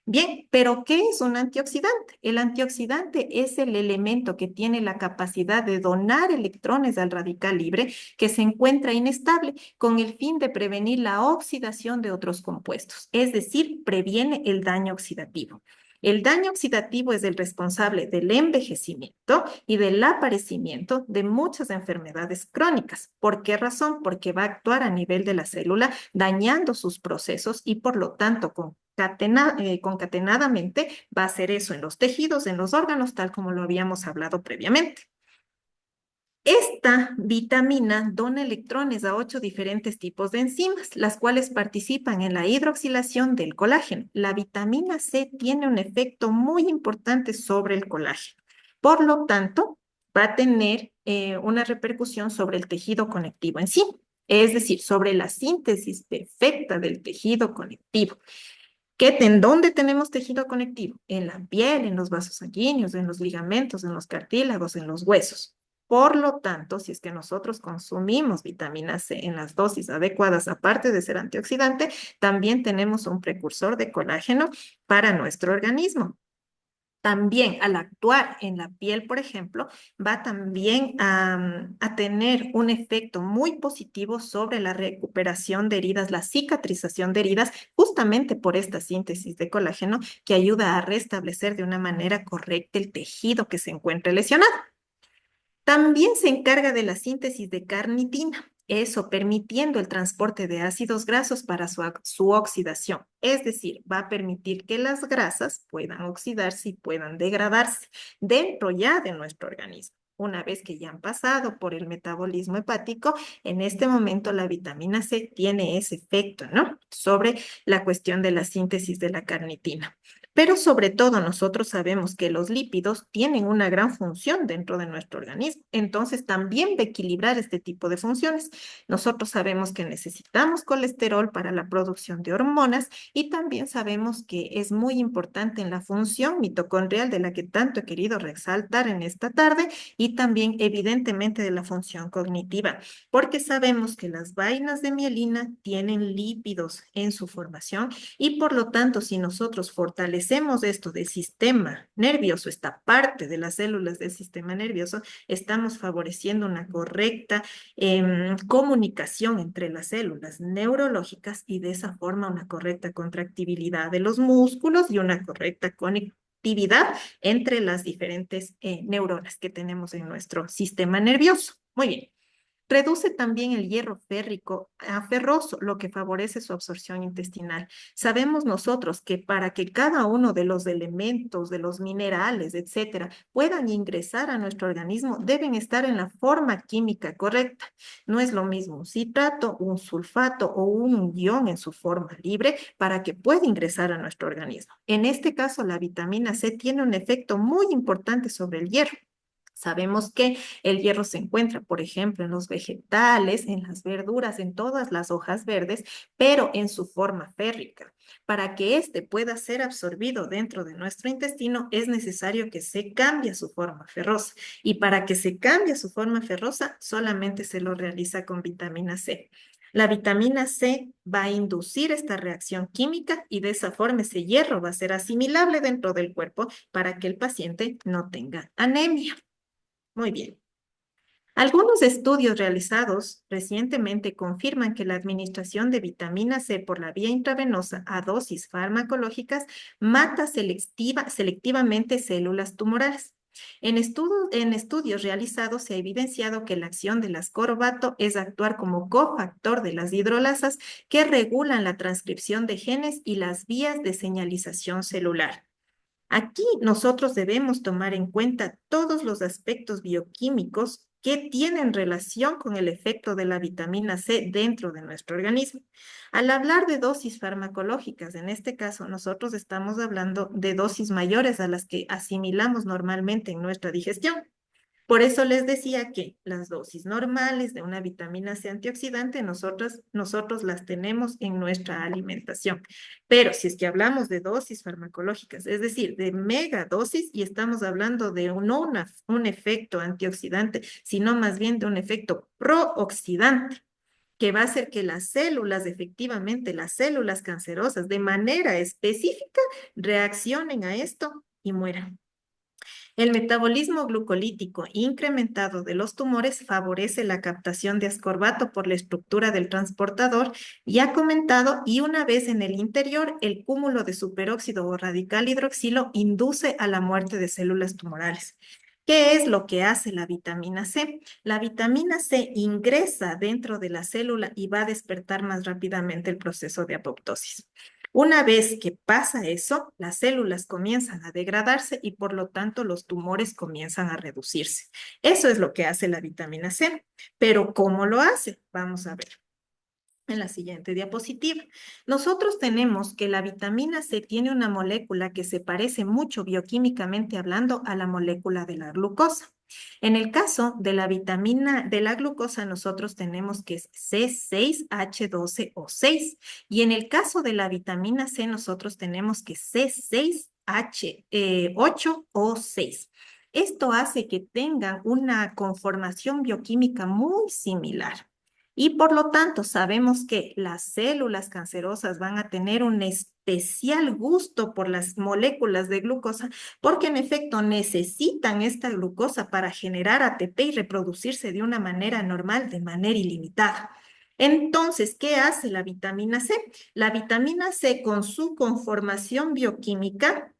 B: Bien, pero ¿qué es un antioxidante? El antioxidante es el elemento que tiene la capacidad de donar electrones al radical libre que se encuentra inestable con el fin de prevenir la oxidación de otros compuestos, es decir, previene el daño oxidativo. El daño oxidativo es el responsable del envejecimiento y del aparecimiento de muchas enfermedades crónicas. ¿Por qué razón? Porque va a actuar a nivel de la célula, dañando sus procesos y por lo tanto concatenadamente va a hacer eso en los tejidos, en los órganos, tal como lo habíamos hablado previamente. Esta vitamina dona electrones a 8 diferentes tipos de enzimas, las cuales participan en la hidroxilación del colágeno. La vitamina C tiene un efecto muy importante sobre el colágeno. Por lo tanto, va a tener una repercusión sobre el tejido conectivo en sí, es decir, sobre la síntesis perfecta del tejido conectivo. ¿Dónde tenemos tejido conectivo? En la piel, en los vasos sanguíneos, en los ligamentos, en los cartílagos, en los huesos. Por lo tanto, si es que nosotros consumimos vitamina C en las dosis adecuadas, aparte de ser antioxidante, también tenemos un precursor de colágeno para nuestro organismo. También al actuar en la piel, por ejemplo, va también a tener un efecto muy positivo sobre la recuperación de heridas, la cicatrización de heridas, justamente por esta síntesis de colágeno que ayuda a restablecer de una manera correcta el tejido que se encuentre lesionado. También se encarga de la síntesis de carnitina, eso permitiendo el transporte de ácidos grasos para su oxidación. Es decir, va a permitir que las grasas puedan oxidarse y puedan degradarse dentro ya de nuestro organismo. Una vez que ya han pasado por el metabolismo hepático, en este momento la vitamina C tiene ese efecto, ¿no? Sobre la cuestión de la síntesis de la carnitina. Pero sobre todo nosotros sabemos que los lípidos tienen una gran función dentro de nuestro organismo. Entonces también va a equilibrar este tipo de funciones. Nosotros sabemos que necesitamos colesterol para la producción de hormonas y también sabemos que es muy importante en la función mitocondrial de la que tanto he querido resaltar en esta tarde y también evidentemente de la función cognitiva, porque sabemos que las vainas de mielina tienen lípidos en su formación y por lo tanto, si nosotros fortalecemos esto del sistema nervioso, esta parte de las células del sistema nervioso, estamos favoreciendo una correcta comunicación entre las células neurológicas y de esa forma una correcta contractibilidad de los músculos y una correcta conectividad entre las diferentes neuronas que tenemos en nuestro sistema nervioso. Muy bien. Reduce también el hierro férrico a ferroso, lo que favorece su absorción intestinal. Sabemos nosotros que para que cada uno de los elementos, de los minerales, etcétera, puedan ingresar a nuestro organismo, deben estar en la forma química correcta. No es lo mismo un citrato, un sulfato o un ion en su forma libre para que pueda ingresar a nuestro organismo. En este caso, la vitamina C tiene un efecto muy importante sobre el hierro. Sabemos que el hierro se encuentra, por ejemplo, en los vegetales, en las verduras, en todas las hojas verdes, pero en su forma férrica. Para que éste pueda ser absorbido dentro de nuestro intestino, es necesario que se cambie su forma ferrosa. Y para que se cambie su forma ferrosa, solamente se lo realiza con vitamina C. La vitamina C va a inducir esta reacción química y de esa forma ese hierro va a ser asimilable dentro del cuerpo para que el paciente no tenga anemia. Muy bien. Algunos estudios realizados recientemente confirman que la administración de vitamina C por la vía intravenosa a dosis farmacológicas mata selectivamente células tumorales. En estudios realizados se ha evidenciado que la acción del ascorbato es actuar como cofactor de las hidrolasas que regulan la transcripción de genes y las vías de señalización celular. Aquí nosotros debemos tomar en cuenta todos los aspectos bioquímicos que tienen relación con el efecto de la vitamina C dentro de nuestro organismo. Al hablar de dosis farmacológicas, en este caso nosotros estamos hablando de dosis mayores a las que asimilamos normalmente en nuestra digestión. Por eso les decía que las dosis normales de una vitamina C antioxidante nosotros las tenemos en nuestra alimentación. Pero si es que hablamos de dosis farmacológicas, es decir, de megadosis, y estamos hablando de no un efecto antioxidante, sino más bien de un efecto prooxidante, que va a hacer que las células, efectivamente, las células cancerosas, de manera específica, reaccionen a esto y mueran. El metabolismo glucolítico incrementado de los tumores favorece la captación de ascorbato por la estructura del transportador, ya comentado, y una vez en el interior, el cúmulo de superóxido o radical hidroxilo induce a la muerte de células tumorales. ¿Qué es lo que hace la vitamina C? La vitamina C ingresa dentro de la célula y va a despertar más rápidamente el proceso de apoptosis. Una vez que pasa eso, las células comienzan a degradarse y por lo tanto los tumores comienzan a reducirse. Eso es lo que hace la vitamina C. Pero ¿cómo lo hace? Vamos a ver en la siguiente diapositiva. Nosotros tenemos que la vitamina C tiene una molécula que se parece mucho bioquímicamente hablando a la molécula de la glucosa. En el caso de la vitamina de la glucosa, nosotros tenemos que es C6H12O6 y en el caso de la vitamina C, nosotros tenemos que C6H8O6. Esto hace que tengan una conformación bioquímica muy similar. Y por lo tanto, sabemos que las células cancerosas van a tener un especial gusto por las moléculas de glucosa, porque en efecto necesitan esta glucosa para generar ATP y reproducirse de una manera normal, de manera ilimitada. Entonces, ¿qué hace la vitamina C? La vitamina C, con su conformación bioquímica,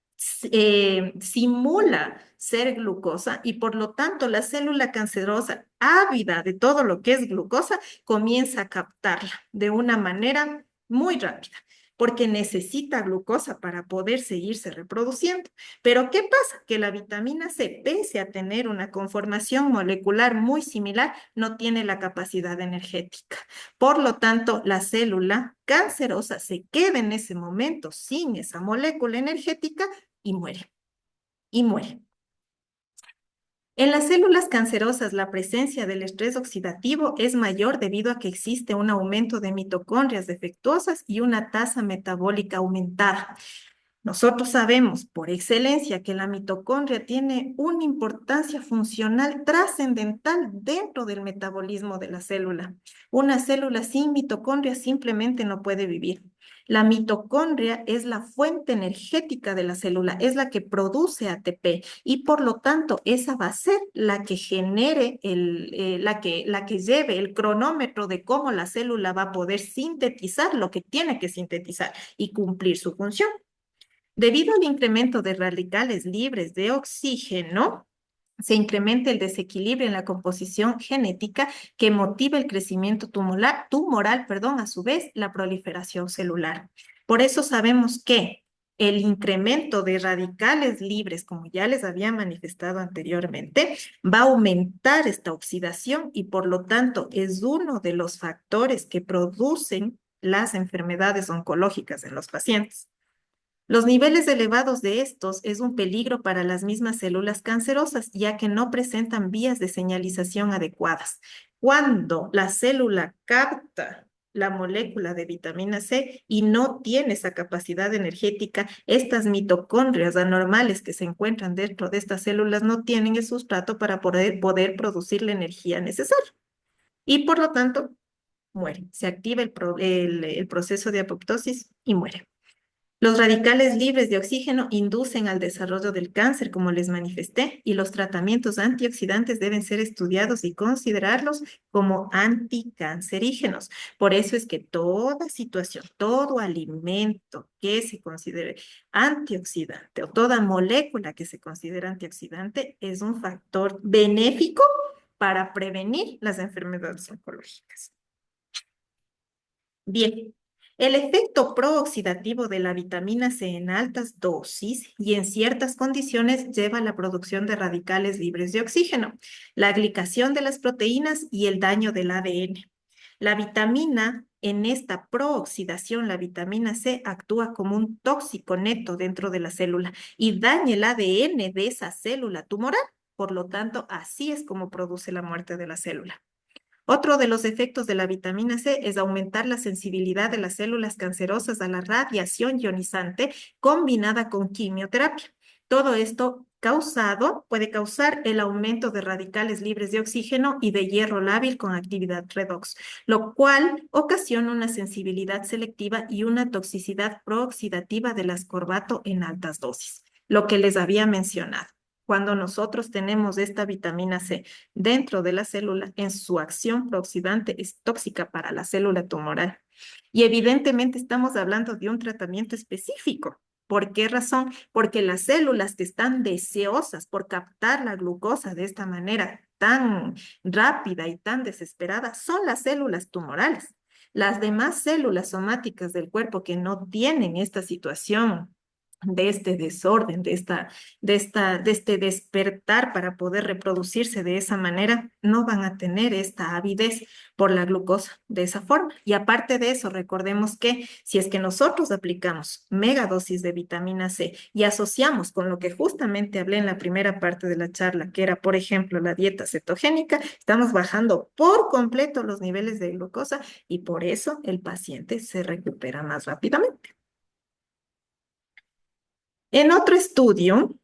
B: simula ser glucosa y por lo tanto la célula cancerosa, ávida de todo lo que es glucosa, comienza a captarla de una manera muy rápida, porque necesita glucosa para poder seguirse reproduciendo. Pero ¿qué pasa? Que la vitamina C, pese a tener una conformación molecular muy similar, no tiene la capacidad energética. Por lo tanto, la célula cancerosa se queda en ese momento sin esa molécula energética y muere. Y muere. En las células cancerosas, la presencia del estrés oxidativo es mayor debido a que existe un aumento de mitocondrias defectuosas y una tasa metabólica aumentada. Nosotros sabemos por excelencia que la mitocondria tiene una importancia funcional trascendental dentro del metabolismo de la célula. Una célula sin mitocondria simplemente no puede vivir. La mitocondria es la fuente energética de la célula, es la que produce ATP y por lo tanto esa va a ser la que genere, la que lleve el cronómetro de cómo la célula va a poder sintetizar lo que tiene que sintetizar y cumplir su función. Debido al incremento de radicales libres de oxígeno, se incrementa el desequilibrio en la composición genética que motiva el crecimiento tumoral, a su vez la proliferación celular. Por eso sabemos que el incremento de radicales libres, como ya les había manifestado anteriormente, va a aumentar esta oxidación y por lo tanto es uno de los factores que producen las enfermedades oncológicas en los pacientes. Los niveles elevados de estos es un peligro para las mismas células cancerosas, ya que no presentan vías de señalización adecuadas. Cuando la célula capta la molécula de vitamina C y no tiene esa capacidad energética, estas mitocondrias anormales que se encuentran dentro de estas células no tienen el sustrato para poder producir la energía necesaria. Y por lo tanto, muere. Se activa el proceso de apoptosis y muere. Los radicales libres de oxígeno inducen al desarrollo del cáncer, como les manifesté, y los tratamientos antioxidantes deben ser estudiados y considerarlos como anticancerígenos. Por eso es que toda situación, todo alimento que se considere antioxidante o toda molécula que se considere antioxidante es un factor benéfico para prevenir las enfermedades oncológicas. Bien, el efecto prooxidativo de la vitamina C en altas dosis y en ciertas condiciones lleva a la producción de radicales libres de oxígeno, la glicación de las proteínas y el daño del ADN. La vitamina, en esta prooxidación, la vitamina C actúa como un tóxico neto dentro de la célula y daña el ADN de esa célula tumoral. Por lo tanto, así es como produce la muerte de la célula. Otro de los efectos de la vitamina C es aumentar la sensibilidad de las células cancerosas a la radiación ionizante combinada con quimioterapia. Todo esto puede causar el aumento de radicales libres de oxígeno y de hierro lábil con actividad redox, lo cual ocasiona una sensibilidad selectiva y una toxicidad prooxidativa del ascorbato en altas dosis, lo que les había mencionado. Cuando nosotros tenemos esta vitamina C dentro de la célula, en su acción prooxidante es tóxica para la célula tumoral. Y evidentemente estamos hablando de un tratamiento específico. ¿Por qué razón? Porque las células que están deseosas por captar la glucosa de esta manera tan rápida y tan desesperada son las células tumorales. Las demás células somáticas del cuerpo que no tienen esta situación de este desorden, de este despertar para poder reproducirse de esa manera, no van a tener esta avidez por la glucosa de esa forma. Y aparte de eso, recordemos que si es que nosotros aplicamos megadosis de vitamina C y asociamos con lo que justamente hablé en la primera parte de la charla, que era, por ejemplo, la dieta cetogénica, estamos bajando por completo los niveles de glucosa y por eso el paciente se recupera más rápidamente. En otro estudio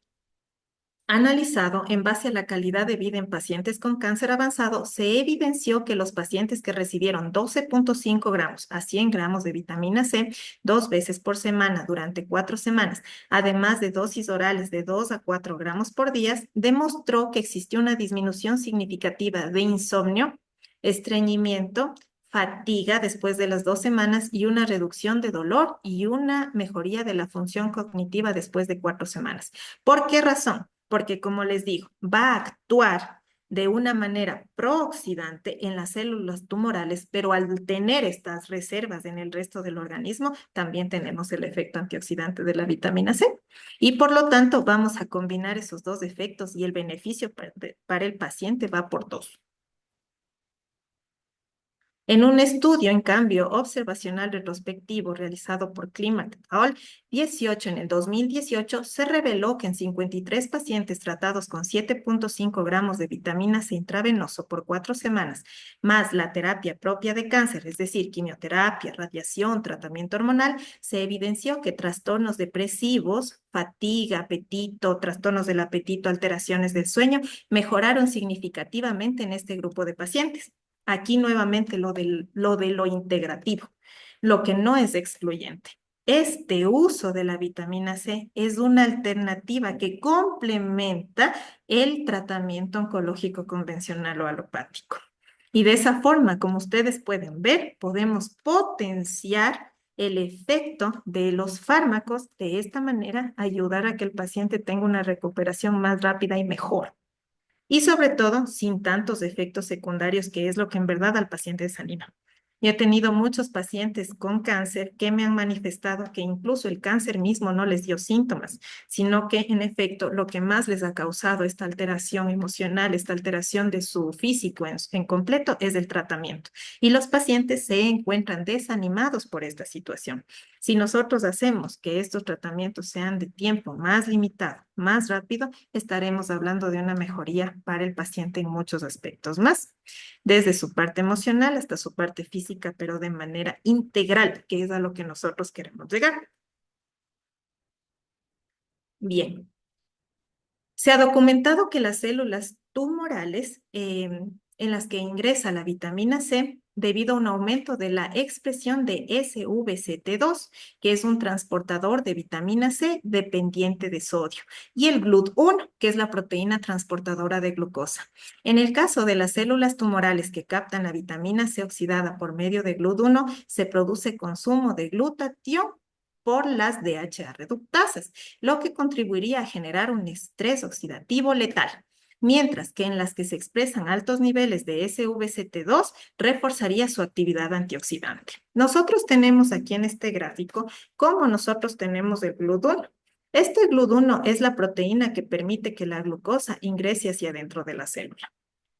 B: analizado en base a la calidad de vida en pacientes con cáncer avanzado, se evidenció que los pacientes que recibieron 12,5 gramos a 100 gramos de vitamina C 2 veces por semana durante 4 semanas, además de dosis orales de 2 a 4 gramos por día, demostró que existió una disminución significativa de insomnio, estreñimiento, fatiga después de las 2 semanas y una reducción de dolor y una mejoría de la función cognitiva después de 4 semanas. ¿Por qué razón? Porque como les digo, va a actuar de una manera prooxidante en las células tumorales, pero al tener estas reservas en el resto del organismo, también tenemos el efecto antioxidante de la vitamina C. Y por lo tanto, vamos a combinar esos dos efectos y el beneficio para el paciente va por dos. En un estudio, en cambio, observacional retrospectivo realizado por Klimat et al. 18 en el 2018, se reveló que en 53 pacientes tratados con 7,5 gramos de vitamina C intravenoso por 4 semanas, más la terapia propia de cáncer, es decir, quimioterapia, radiación, tratamiento hormonal, se evidenció que trastornos depresivos, fatiga, apetito, trastornos del apetito, alteraciones del sueño, mejoraron significativamente en este grupo de pacientes. Aquí nuevamente lo integrativo, lo que no es excluyente. Este uso de la vitamina C es una alternativa que complementa el tratamiento oncológico convencional o alopático. Y de esa forma, como ustedes pueden ver, podemos potenciar el efecto de los fármacos, de esta manera ayudar a que el paciente tenga una recuperación más rápida y mejor. Y sobre todo, sin tantos efectos secundarios, que es lo que en verdad al paciente desanima. Y he tenido muchos pacientes con cáncer que me han manifestado que incluso el cáncer mismo no les dio síntomas, sino que en efecto lo que más les ha causado esta alteración emocional, esta alteración de su físico en completo es el tratamiento. Y los pacientes se encuentran desanimados por esta situación. Si nosotros hacemos que estos tratamientos sean de tiempo más limitado, más rápido, estaremos hablando de una mejoría para el paciente en muchos aspectos más, desde su parte emocional hasta su parte física, pero de manera integral, que es a lo que nosotros queremos llegar. Bien, se ha documentado que las células tumorales en las que ingresa la vitamina C, debido a un aumento de la expresión de SVCT2, que es un transportador de vitamina C dependiente de sodio, y el GLUT1, que es la proteína transportadora de glucosa. En el caso de las células tumorales que captan la vitamina C oxidada por medio de GLUT1, se produce consumo de glutatión por las DHA reductasas, lo que contribuiría a generar un estrés oxidativo letal, mientras que en las que se expresan altos niveles de SVCT2 reforzaría su actividad antioxidante. Nosotros tenemos aquí en este gráfico cómo nosotros tenemos el GLUT1. Este GLUT1 es la proteína que permite que la glucosa ingrese hacia adentro de la célula.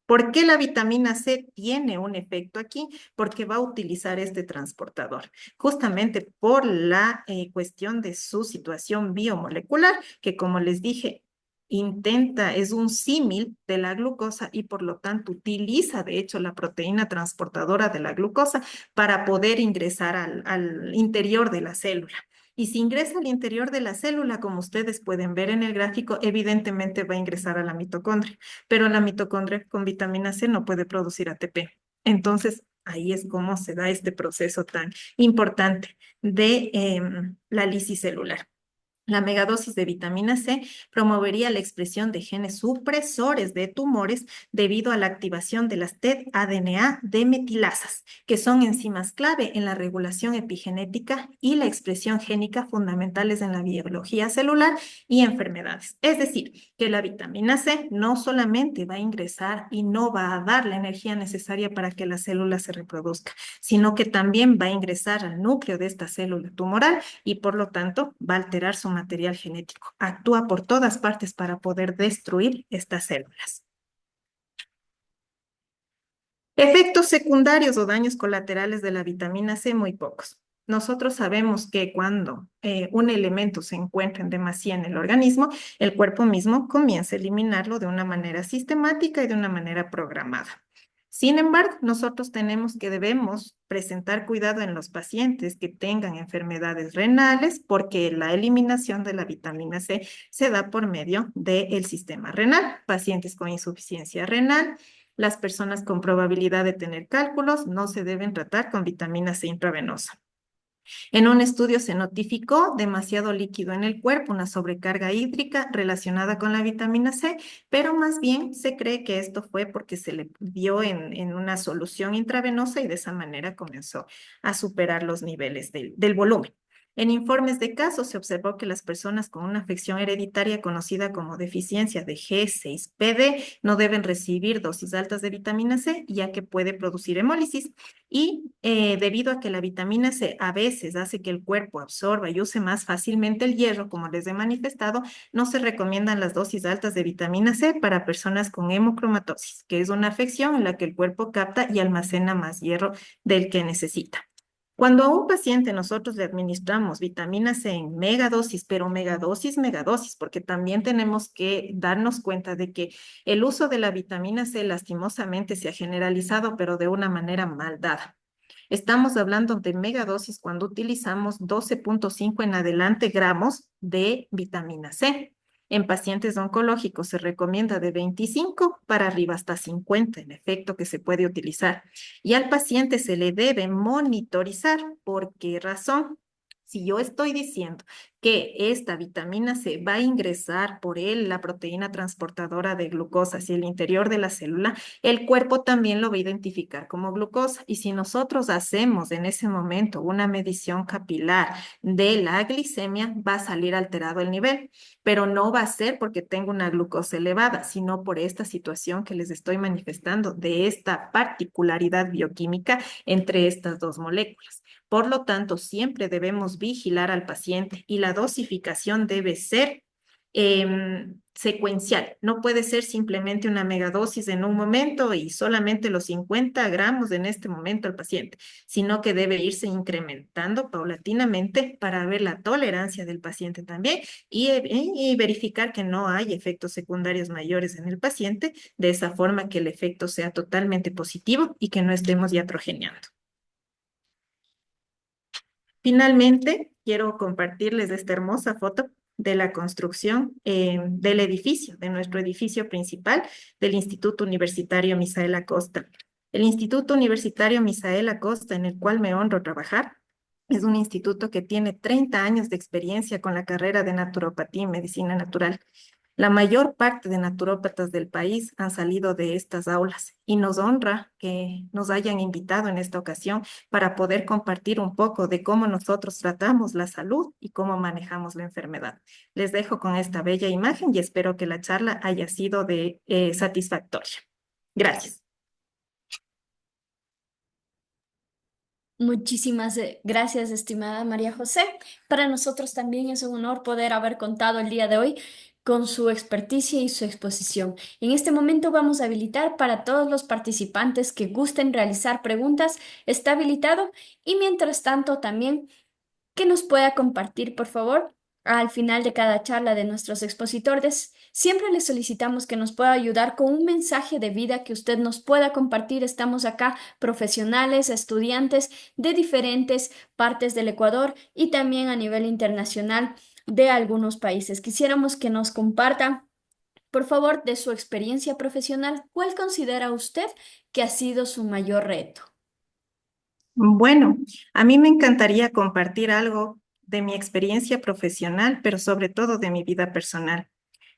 B: ¿Por qué la vitamina C tiene un efecto aquí? Porque va a utilizar este transportador, justamente por la cuestión de su situación biomolecular, que como les dije, es un símil de la glucosa y por lo tanto utiliza de hecho la proteína transportadora de la glucosa para poder ingresar al interior de la célula. Y si ingresa al interior de la célula, como ustedes pueden ver en el gráfico, evidentemente va a ingresar a la mitocondria, pero la mitocondria con vitamina C no puede producir ATP. Entonces, ahí es como se da este proceso tan importante de la lisis celular. La megadosis de vitamina C promovería la expresión de genes supresores de tumores debido a la activación de las TET-ADNA demetilasas, que son enzimas clave en la regulación epigenética y la expresión génica fundamentales en la biología celular y enfermedades. Es decir, que la vitamina C no solamente va a ingresar y no va a dar la energía necesaria para que la célula se reproduzca, sino que también va a ingresar al núcleo de esta célula tumoral y por lo tanto va a alterar su material genético. Actúa por todas partes para poder destruir estas células. Efectos secundarios o daños colaterales de la vitamina C, muy pocos. Nosotros sabemos que cuando un elemento se encuentra en demasía en el organismo, el cuerpo mismo comienza a eliminarlo de una manera sistemática y de una manera programada. Sin embargo, nosotros debemos presentar cuidado en los pacientes que tengan enfermedades renales porque la eliminación de la vitamina C se da por medio del sistema renal. Pacientes con insuficiencia renal, las personas con probabilidad de tener cálculos no se deben tratar con vitamina C intravenosa. En un estudio se notificó demasiado líquido en el cuerpo, una sobrecarga hídrica relacionada con la vitamina C, pero más bien se cree que esto fue porque se le dio en una solución intravenosa y de esa manera comenzó a superar los niveles del volumen. En informes de casos se observó que las personas con una afección hereditaria conocida como deficiencia de G6PD no deben recibir dosis altas de vitamina C, ya que puede producir hemólisis. Y debido a que la vitamina C a veces hace que el cuerpo absorba y use más fácilmente el hierro, como les he manifestado, no se recomiendan las dosis altas de vitamina C para personas con hemocromatosis, que es una afección en la que el cuerpo capta y almacena más hierro del que necesita. Cuando a un paciente nosotros le administramos vitamina C en megadosis, pero megadosis, porque también tenemos que darnos cuenta de que el uso de la vitamina C lastimosamente se ha generalizado, pero de una manera mal dada. Estamos hablando de megadosis cuando utilizamos 12,5 en adelante gramos de vitamina C. En pacientes oncológicos se recomienda de 25 para arriba hasta 50, en efecto, que se puede utilizar. Y al paciente se le debe monitorizar. ¿Por qué razón? Si yo estoy diciendo que esta vitamina C va a ingresar por él, la proteína transportadora de glucosa hacia el interior de la célula, el cuerpo también lo va a identificar como glucosa. Y si nosotros hacemos en ese momento una medición capilar de la glicemia, va a salir alterado el nivel, pero no va a ser porque tengo una glucosa elevada, sino por esta situación que les estoy manifestando de esta particularidad bioquímica entre estas dos moléculas. Por lo tanto, siempre debemos vigilar al paciente y la dosificación debe ser secuencial. No puede ser simplemente una megadosis en un momento y solamente los 50 gramos en este momento al paciente, sino que debe irse incrementando paulatinamente para ver la tolerancia del paciente también y verificar que no hay efectos secundarios mayores en el paciente, de esa forma que el efecto sea totalmente positivo y que no estemos iatrogeniando. Finalmente, quiero compartirles esta hermosa foto de la construcción del edificio, de nuestro edificio principal del Instituto Universitario Misael Acosta. El Instituto Universitario Misael Acosta, en el cual me honro trabajar, es un instituto que tiene 30 años de experiencia con la carrera de naturopatía y medicina natural. La mayor parte de naturópatas del país han salido de estas aulas y nos honra que nos hayan invitado en esta ocasión para poder compartir un poco de cómo nosotros tratamos la salud y cómo manejamos la enfermedad. Les dejo con esta bella imagen y espero que la charla haya sido satisfactoria. Gracias.
A: Muchísimas gracias, estimada María José. Para nosotros también es un honor poder haber contado el día de hoy con su experticia y su exposición. En este momento vamos a habilitar para todos los participantes que gusten realizar preguntas. Está habilitado y mientras tanto también que nos pueda compartir, por favor, al final de cada charla de nuestros expositores. Siempre les solicitamos que nos pueda ayudar con un mensaje de vida que usted nos pueda compartir. Estamos acá profesionales, estudiantes de diferentes partes del Ecuador y también a nivel internacional de algunos países. Quisiéramos que nos comparta, por favor, de su experiencia profesional, ¿cuál considera usted que ha sido su mayor reto?
B: Bueno, a mí me encantaría compartir algo de mi experiencia profesional, pero sobre todo de mi vida personal.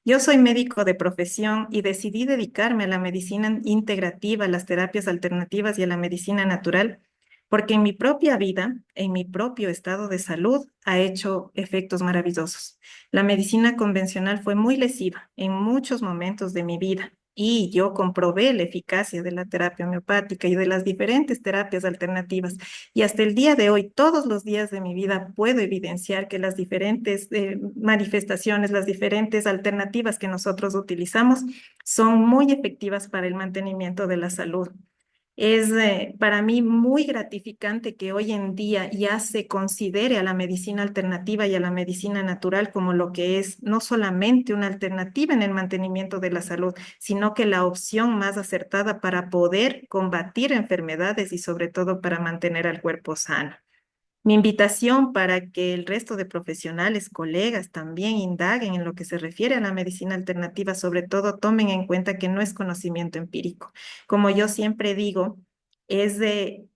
B: Yo soy médico de profesión y decidí dedicarme a la medicina integrativa, a las terapias alternativas y a la medicina natural, porque en mi propia vida, en mi propio estado de salud, ha hecho efectos maravillosos. La medicina convencional fue muy lesiva en muchos momentos de mi vida. Y yo comprobé la eficacia de la terapia homeopática y de las diferentes terapias alternativas. Y hasta el día de hoy, todos los días de mi vida, puedo evidenciar que las diferentes manifestaciones, las diferentes alternativas que nosotros utilizamos son muy efectivas para el mantenimiento de la salud. Es para mí muy gratificante que hoy en día ya se considere a la medicina alternativa y a la medicina natural como lo que es no solamente una alternativa en el mantenimiento de la salud, sino que la opción más acertada para poder combatir enfermedades y sobre todo para mantener al cuerpo sano. Mi invitación para que el resto de profesionales, colegas, también indaguen en lo que se refiere a la medicina alternativa, sobre todo tomen en cuenta que no es conocimiento empírico. Como yo siempre digo,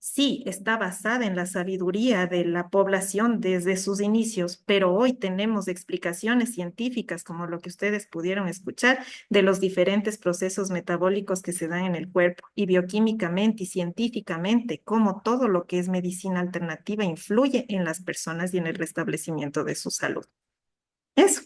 B: sí, está basada en la sabiduría de la población desde sus inicios, pero hoy tenemos explicaciones científicas, como lo que ustedes pudieron escuchar, de los diferentes procesos metabólicos que se dan en el cuerpo y bioquímicamente y científicamente, cómo todo lo que es medicina alternativa influye en las personas y en el restablecimiento de su salud. Eso.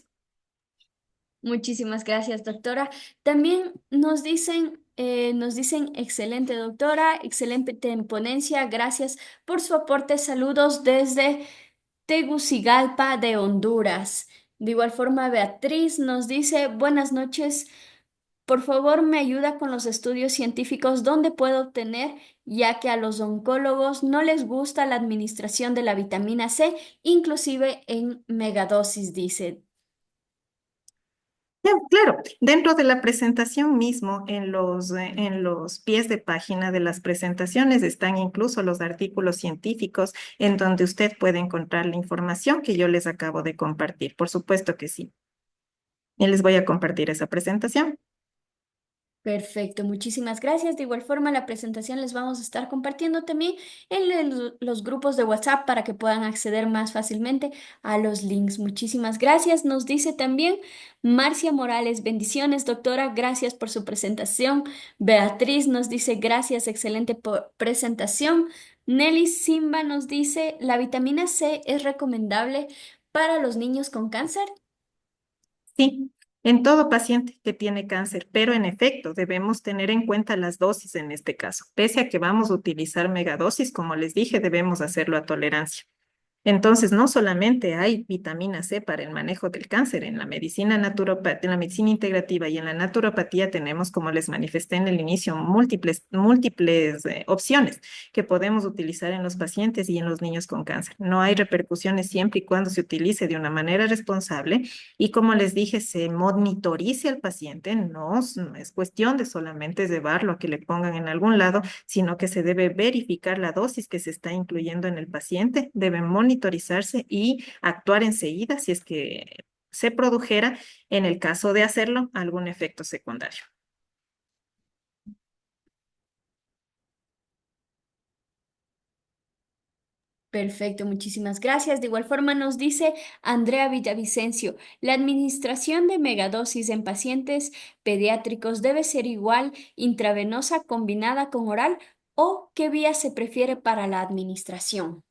A: Muchísimas gracias, doctora. También nos dicen, excelente doctora, excelente ponencia, gracias por su aporte. Saludos desde Tegucigalpa de Honduras. De igual forma, Beatriz nos dice, buenas noches, por favor me ayuda con los estudios científicos, ¿dónde puedo obtener? Ya que a los oncólogos no les gusta la administración de la vitamina C, inclusive en megadosis, dice.
B: Ya, claro, dentro de la presentación mismo, en los pies de página de las presentaciones están incluso los artículos científicos en donde usted puede encontrar la información que yo les acabo de compartir. Por supuesto que sí. Y les voy a compartir esa presentación.
A: Perfecto, muchísimas gracias. De igual forma, la presentación les vamos a estar compartiendo también en los grupos de WhatsApp para que puedan acceder más fácilmente a los links. Muchísimas gracias. Nos dice también Marcia Morales, bendiciones, doctora, gracias por su presentación. Beatriz nos dice gracias, excelente presentación. Nelly Simba nos dice, ¿la vitamina C es recomendable para los niños con cáncer?
B: Sí, en todo paciente que tiene cáncer, pero en efecto debemos tener en cuenta las dosis en este caso. Pese a que vamos a utilizar megadosis, como les dije, debemos hacerlo a tolerancia. Entonces, no solamente hay vitamina C para el manejo del cáncer, en la medicina naturopatía, en la medicina integrativa y en la naturopatía tenemos, como les manifesté en el inicio, múltiples opciones que podemos utilizar en los pacientes y en los niños con cáncer. No hay repercusiones siempre y cuando se utilice de una manera responsable y, como les dije, se monitorice al paciente. No es cuestión de solamente llevarlo a que le pongan en algún lado, sino que se debe verificar la dosis que se está incluyendo en el paciente, debe monitorizarse y actuar enseguida si es que se produjera, en el caso de hacerlo, algún efecto secundario.
A: Perfecto, muchísimas gracias. De igual forma nos dice Andrea Villavicencio, la administración de megadosis en pacientes pediátricos debe ser igual intravenosa combinada con oral o qué vía se prefiere para la administración.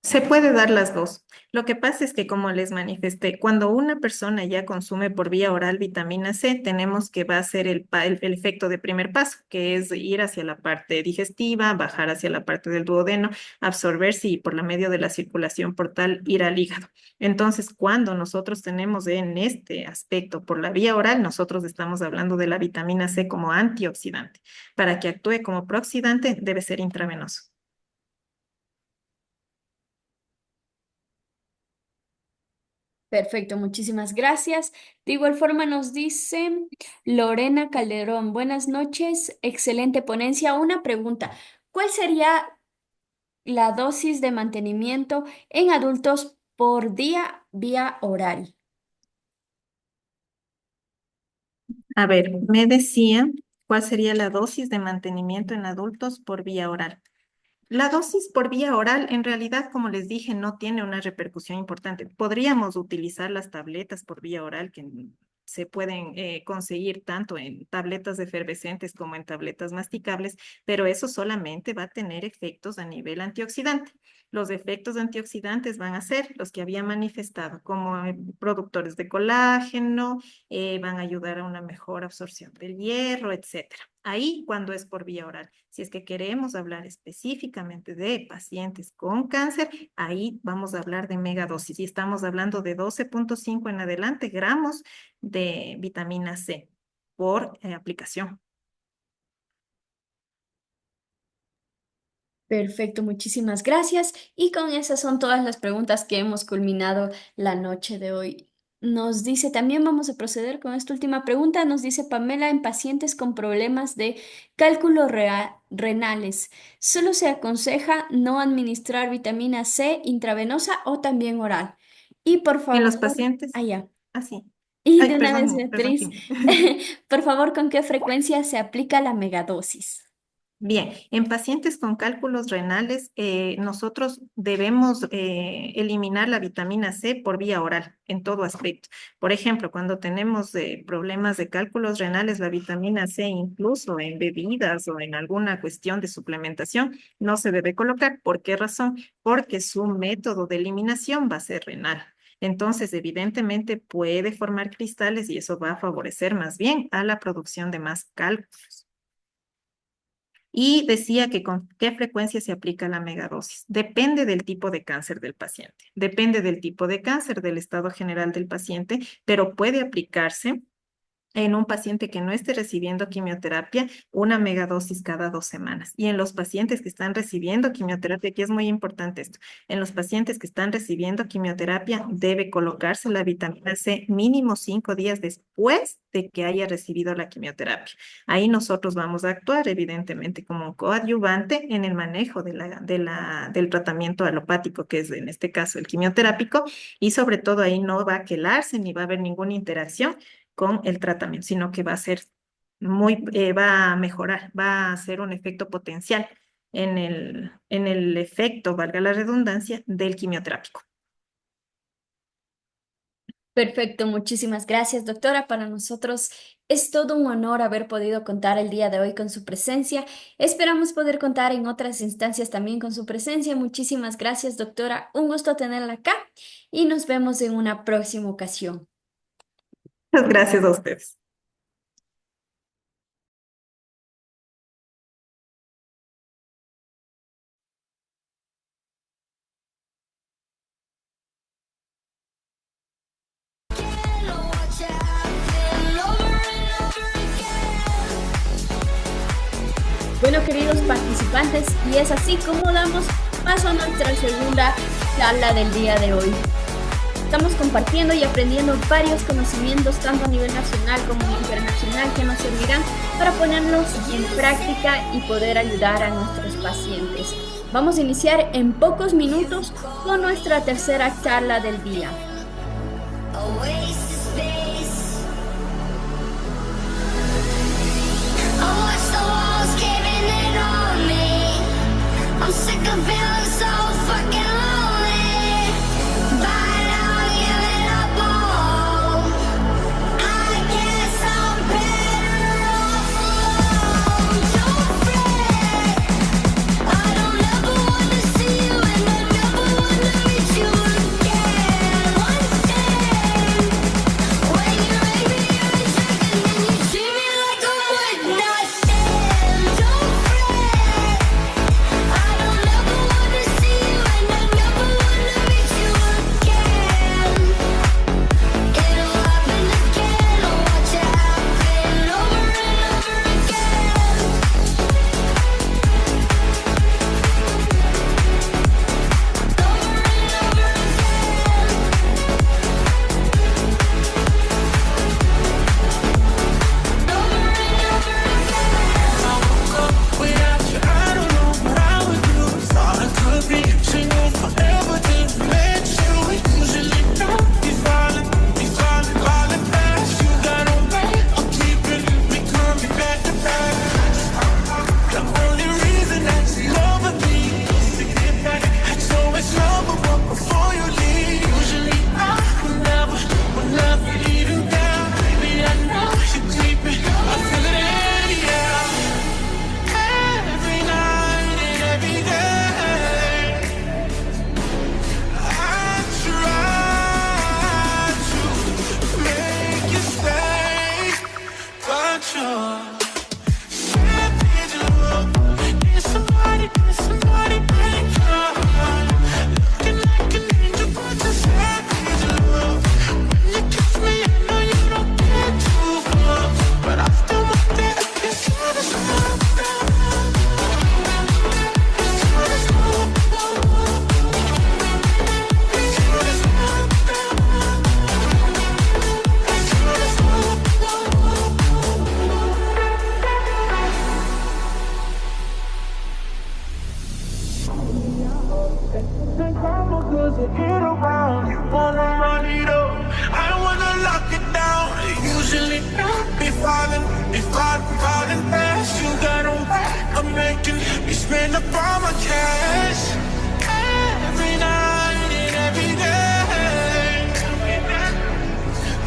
B: Se puede dar las dos. Lo que pasa es que, como les manifesté, cuando una persona ya consume por vía oral vitamina C, tenemos que va a ser el efecto de primer paso, que es ir hacia la parte digestiva, bajar hacia la parte del duodeno, absorberse y por la medio de la circulación portal ir al hígado. Entonces, cuando nosotros tenemos en este aspecto por la vía oral, nosotros estamos hablando de la vitamina C como antioxidante. Para que actúe como prooxidante, debe ser intravenoso.
A: Perfecto, muchísimas gracias. De igual forma nos dice Lorena Calderón, buenas noches, excelente ponencia. Una pregunta, ¿cuál sería la dosis de mantenimiento en adultos por día vía oral?
B: A ver, me decía cuál sería la dosis de mantenimiento en adultos por vía oral. La dosis por vía oral, en realidad, como les dije, no tiene una repercusión importante. Podríamos utilizar las tabletas por vía oral que se pueden conseguir tanto en tabletas efervescentes como en tabletas masticables, pero eso solamente va a tener efectos a nivel antioxidante. Los efectos antioxidantes van a ser los que había manifestado, como productores de colágeno, van a ayudar a una mejor absorción del hierro, etcétera. Ahí cuando es por vía oral. Si es que queremos hablar específicamente de pacientes con cáncer, ahí vamos a hablar de megadosis y estamos hablando de 12,5 en adelante gramos de vitamina C por aplicación.
A: Perfecto, muchísimas gracias. Y con esas son todas las preguntas que hemos culminado la noche de hoy. Nos dice, también vamos a proceder con esta última pregunta. Nos dice Pamela, en pacientes con problemas de cálculos renales, ¿solo se aconseja no administrar vitamina C intravenosa o también oral? Y por
B: En los
A: favor,
B: pacientes,
A: allá.
B: así.
A: Y
B: Ay,
A: de una vez,
B: perdón,
A: Beatriz,
B: Jimmy.
A: por favor, ¿con qué frecuencia se aplica la megadosis?
B: Bien, en pacientes con cálculos renales, nosotros debemos eliminar la vitamina C por vía oral en todo aspecto. Por ejemplo, cuando tenemos problemas de cálculos renales, la vitamina C incluso en bebidas o en alguna cuestión de suplementación no se debe colocar. ¿Por qué razón? Porque su método de eliminación va a ser renal. Entonces, evidentemente puede formar cristales y eso va a favorecer más bien a la producción de más cálculos. Y decía que con qué frecuencia se aplica la megadosis. Depende del tipo de cáncer del paciente, depende del tipo de cáncer, del estado general del paciente, pero puede aplicarse en un paciente que no esté recibiendo quimioterapia, una megadosis cada 2 semanas. Y en los pacientes que están recibiendo quimioterapia, aquí es muy importante esto, en los pacientes que están recibiendo quimioterapia debe colocarse la vitamina C mínimo 5 días después de que haya recibido la quimioterapia. Ahí nosotros vamos a actuar, evidentemente, como un coadyuvante en el manejo del tratamiento alopático, que es en este caso el quimioterápico, y sobre todo ahí no va a quelarse ni va a haber ninguna interacción con el tratamiento, sino que va a ser va a mejorar, va a ser un efecto potencial en el efecto, valga la redundancia, del quimioterápico.
A: Perfecto, muchísimas gracias, doctora. Para nosotros es todo un honor haber podido contar el día de hoy con su presencia. Esperamos poder contar en otras instancias también con su presencia. Muchísimas gracias, doctora. Un gusto tenerla acá y nos vemos en una próxima ocasión.
B: Muchas gracias a ustedes.
A: Bueno, queridos participantes, y es así como damos paso a nuestra segunda charla del día de hoy. Estamos compartiendo y aprendiendo varios conocimientos, tanto a nivel nacional como internacional, que nos servirán para ponerlos en práctica y poder ayudar a nuestros pacientes. Vamos a iniciar en pocos minutos con nuestra tercera charla del día. I'm sick of feeling so fucking lonely. By now I'm giving up all. I guess I'm better off alone. Don't fret, I don't ever wanna see you and I never wanna meet you again. One thing, when you make me a check and then you treat me like I would not stand. Don't fret, I don't ever wanna see you and I
C: I wanna lock it down. Usually falling fast. You got on back. I'm making me spend up all my cash every night and every day.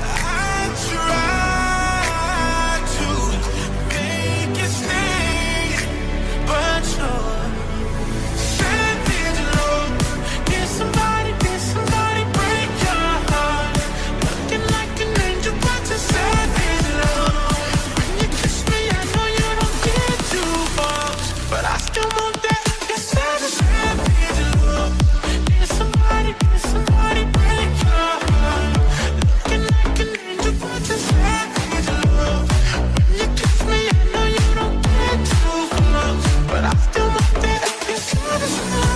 C: I try to make it stay, but you're savage love. Get somebody break your heart. Looking like an angel, but you're savage love. When you kiss me, I know you don't get too far, but I still want that. You're savage love. Get somebody break your heart. Looking like an angel, but you're savage love. When you kiss me, I know you don't get too far, but I still want that. You're savage love.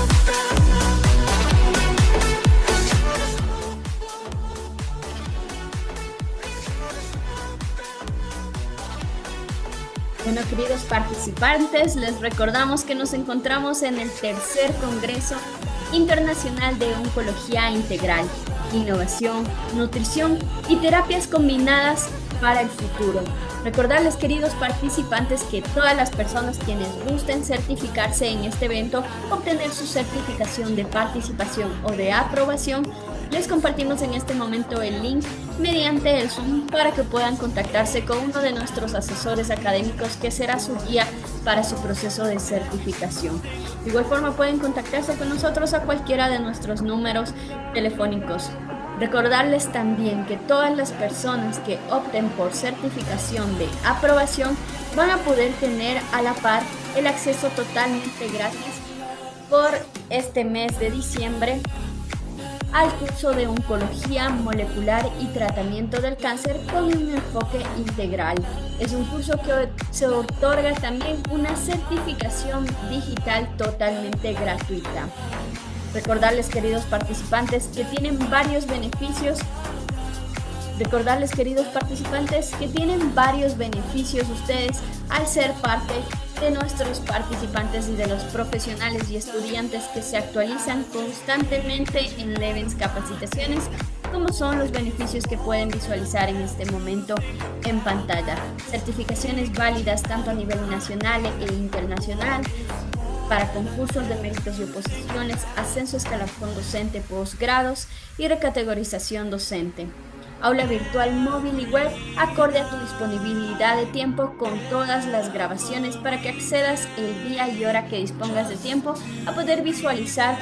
A: Bueno, queridos participantes, les recordamos que nos encontramos en el tercer Congreso Internacional de Oncología Integral, Innovación, Nutrición y Terapias Combinadas para el Futuro. Recordarles, queridos participantes, que todas las personas quienes gusten certificarse en este evento, obtener su certificación de participación o de aprobación, les compartimos en este momento el link mediante el Zoom para que puedan contactarse con uno de nuestros asesores académicos que será su guía para su proceso de certificación. De igual forma pueden contactarse con nosotros a cualquiera de nuestros números telefónicos. Recordarles también que todas las personas que opten por certificación de aprobación van a poder tener a la par el acceso totalmente gratis por este mes de diciembre al curso de Oncología Molecular y Tratamiento del Cáncer con un enfoque integral. Es un curso que se otorga también una certificación digital totalmente gratuita. Recordarles, queridos participantes, que tienen varios beneficios. Ustedes al ser parte de nuestros participantes y de los profesionales y estudiantes que se actualizan constantemente en Levens Capacitaciones, como son los beneficios que pueden visualizar en este momento en pantalla. Certificaciones válidas tanto a nivel nacional e internacional, para concursos de méritos y oposiciones, ascenso escalafón docente, posgrados y recategorización docente. Aula virtual, móvil y web, acorde a tu disponibilidad de tiempo, con todas las grabaciones para que accedas el día y hora que dispongas de tiempo a poder visualizar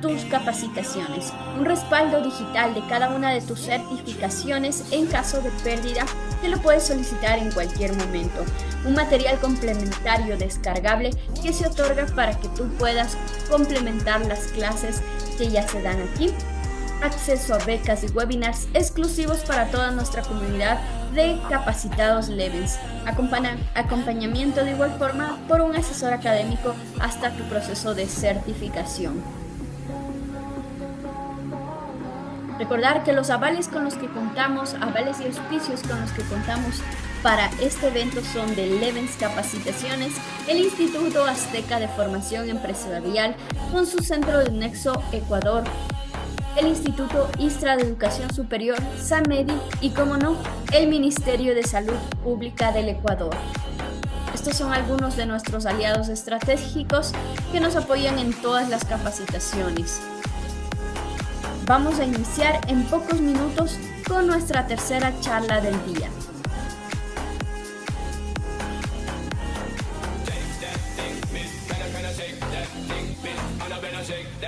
A: tus capacitaciones. Un respaldo digital de cada una de tus certificaciones en caso de pérdida, que lo puedes solicitar en cualquier momento. Un material complementario descargable que se otorga para que tú puedas complementar las clases que ya se dan aquí. Acceso a becas y webinars exclusivos para toda nuestra comunidad de capacitados Levens. Acompañamiento de igual forma por un asesor académico hasta tu proceso de certificación. Recordar que los avales y auspicios con los que contamos para este evento son de Levens Capacitaciones, el Instituto Azteca de Formación Empresarial con su centro de Nexo Ecuador, el Instituto ISTRA de Educación Superior, SAMEDI y, como no, el Ministerio de Salud Pública del Ecuador. Estos son algunos de nuestros aliados estratégicos que nos apoyan en todas las capacitaciones. Vamos a iniciar en pocos minutos con nuestra tercera charla del día.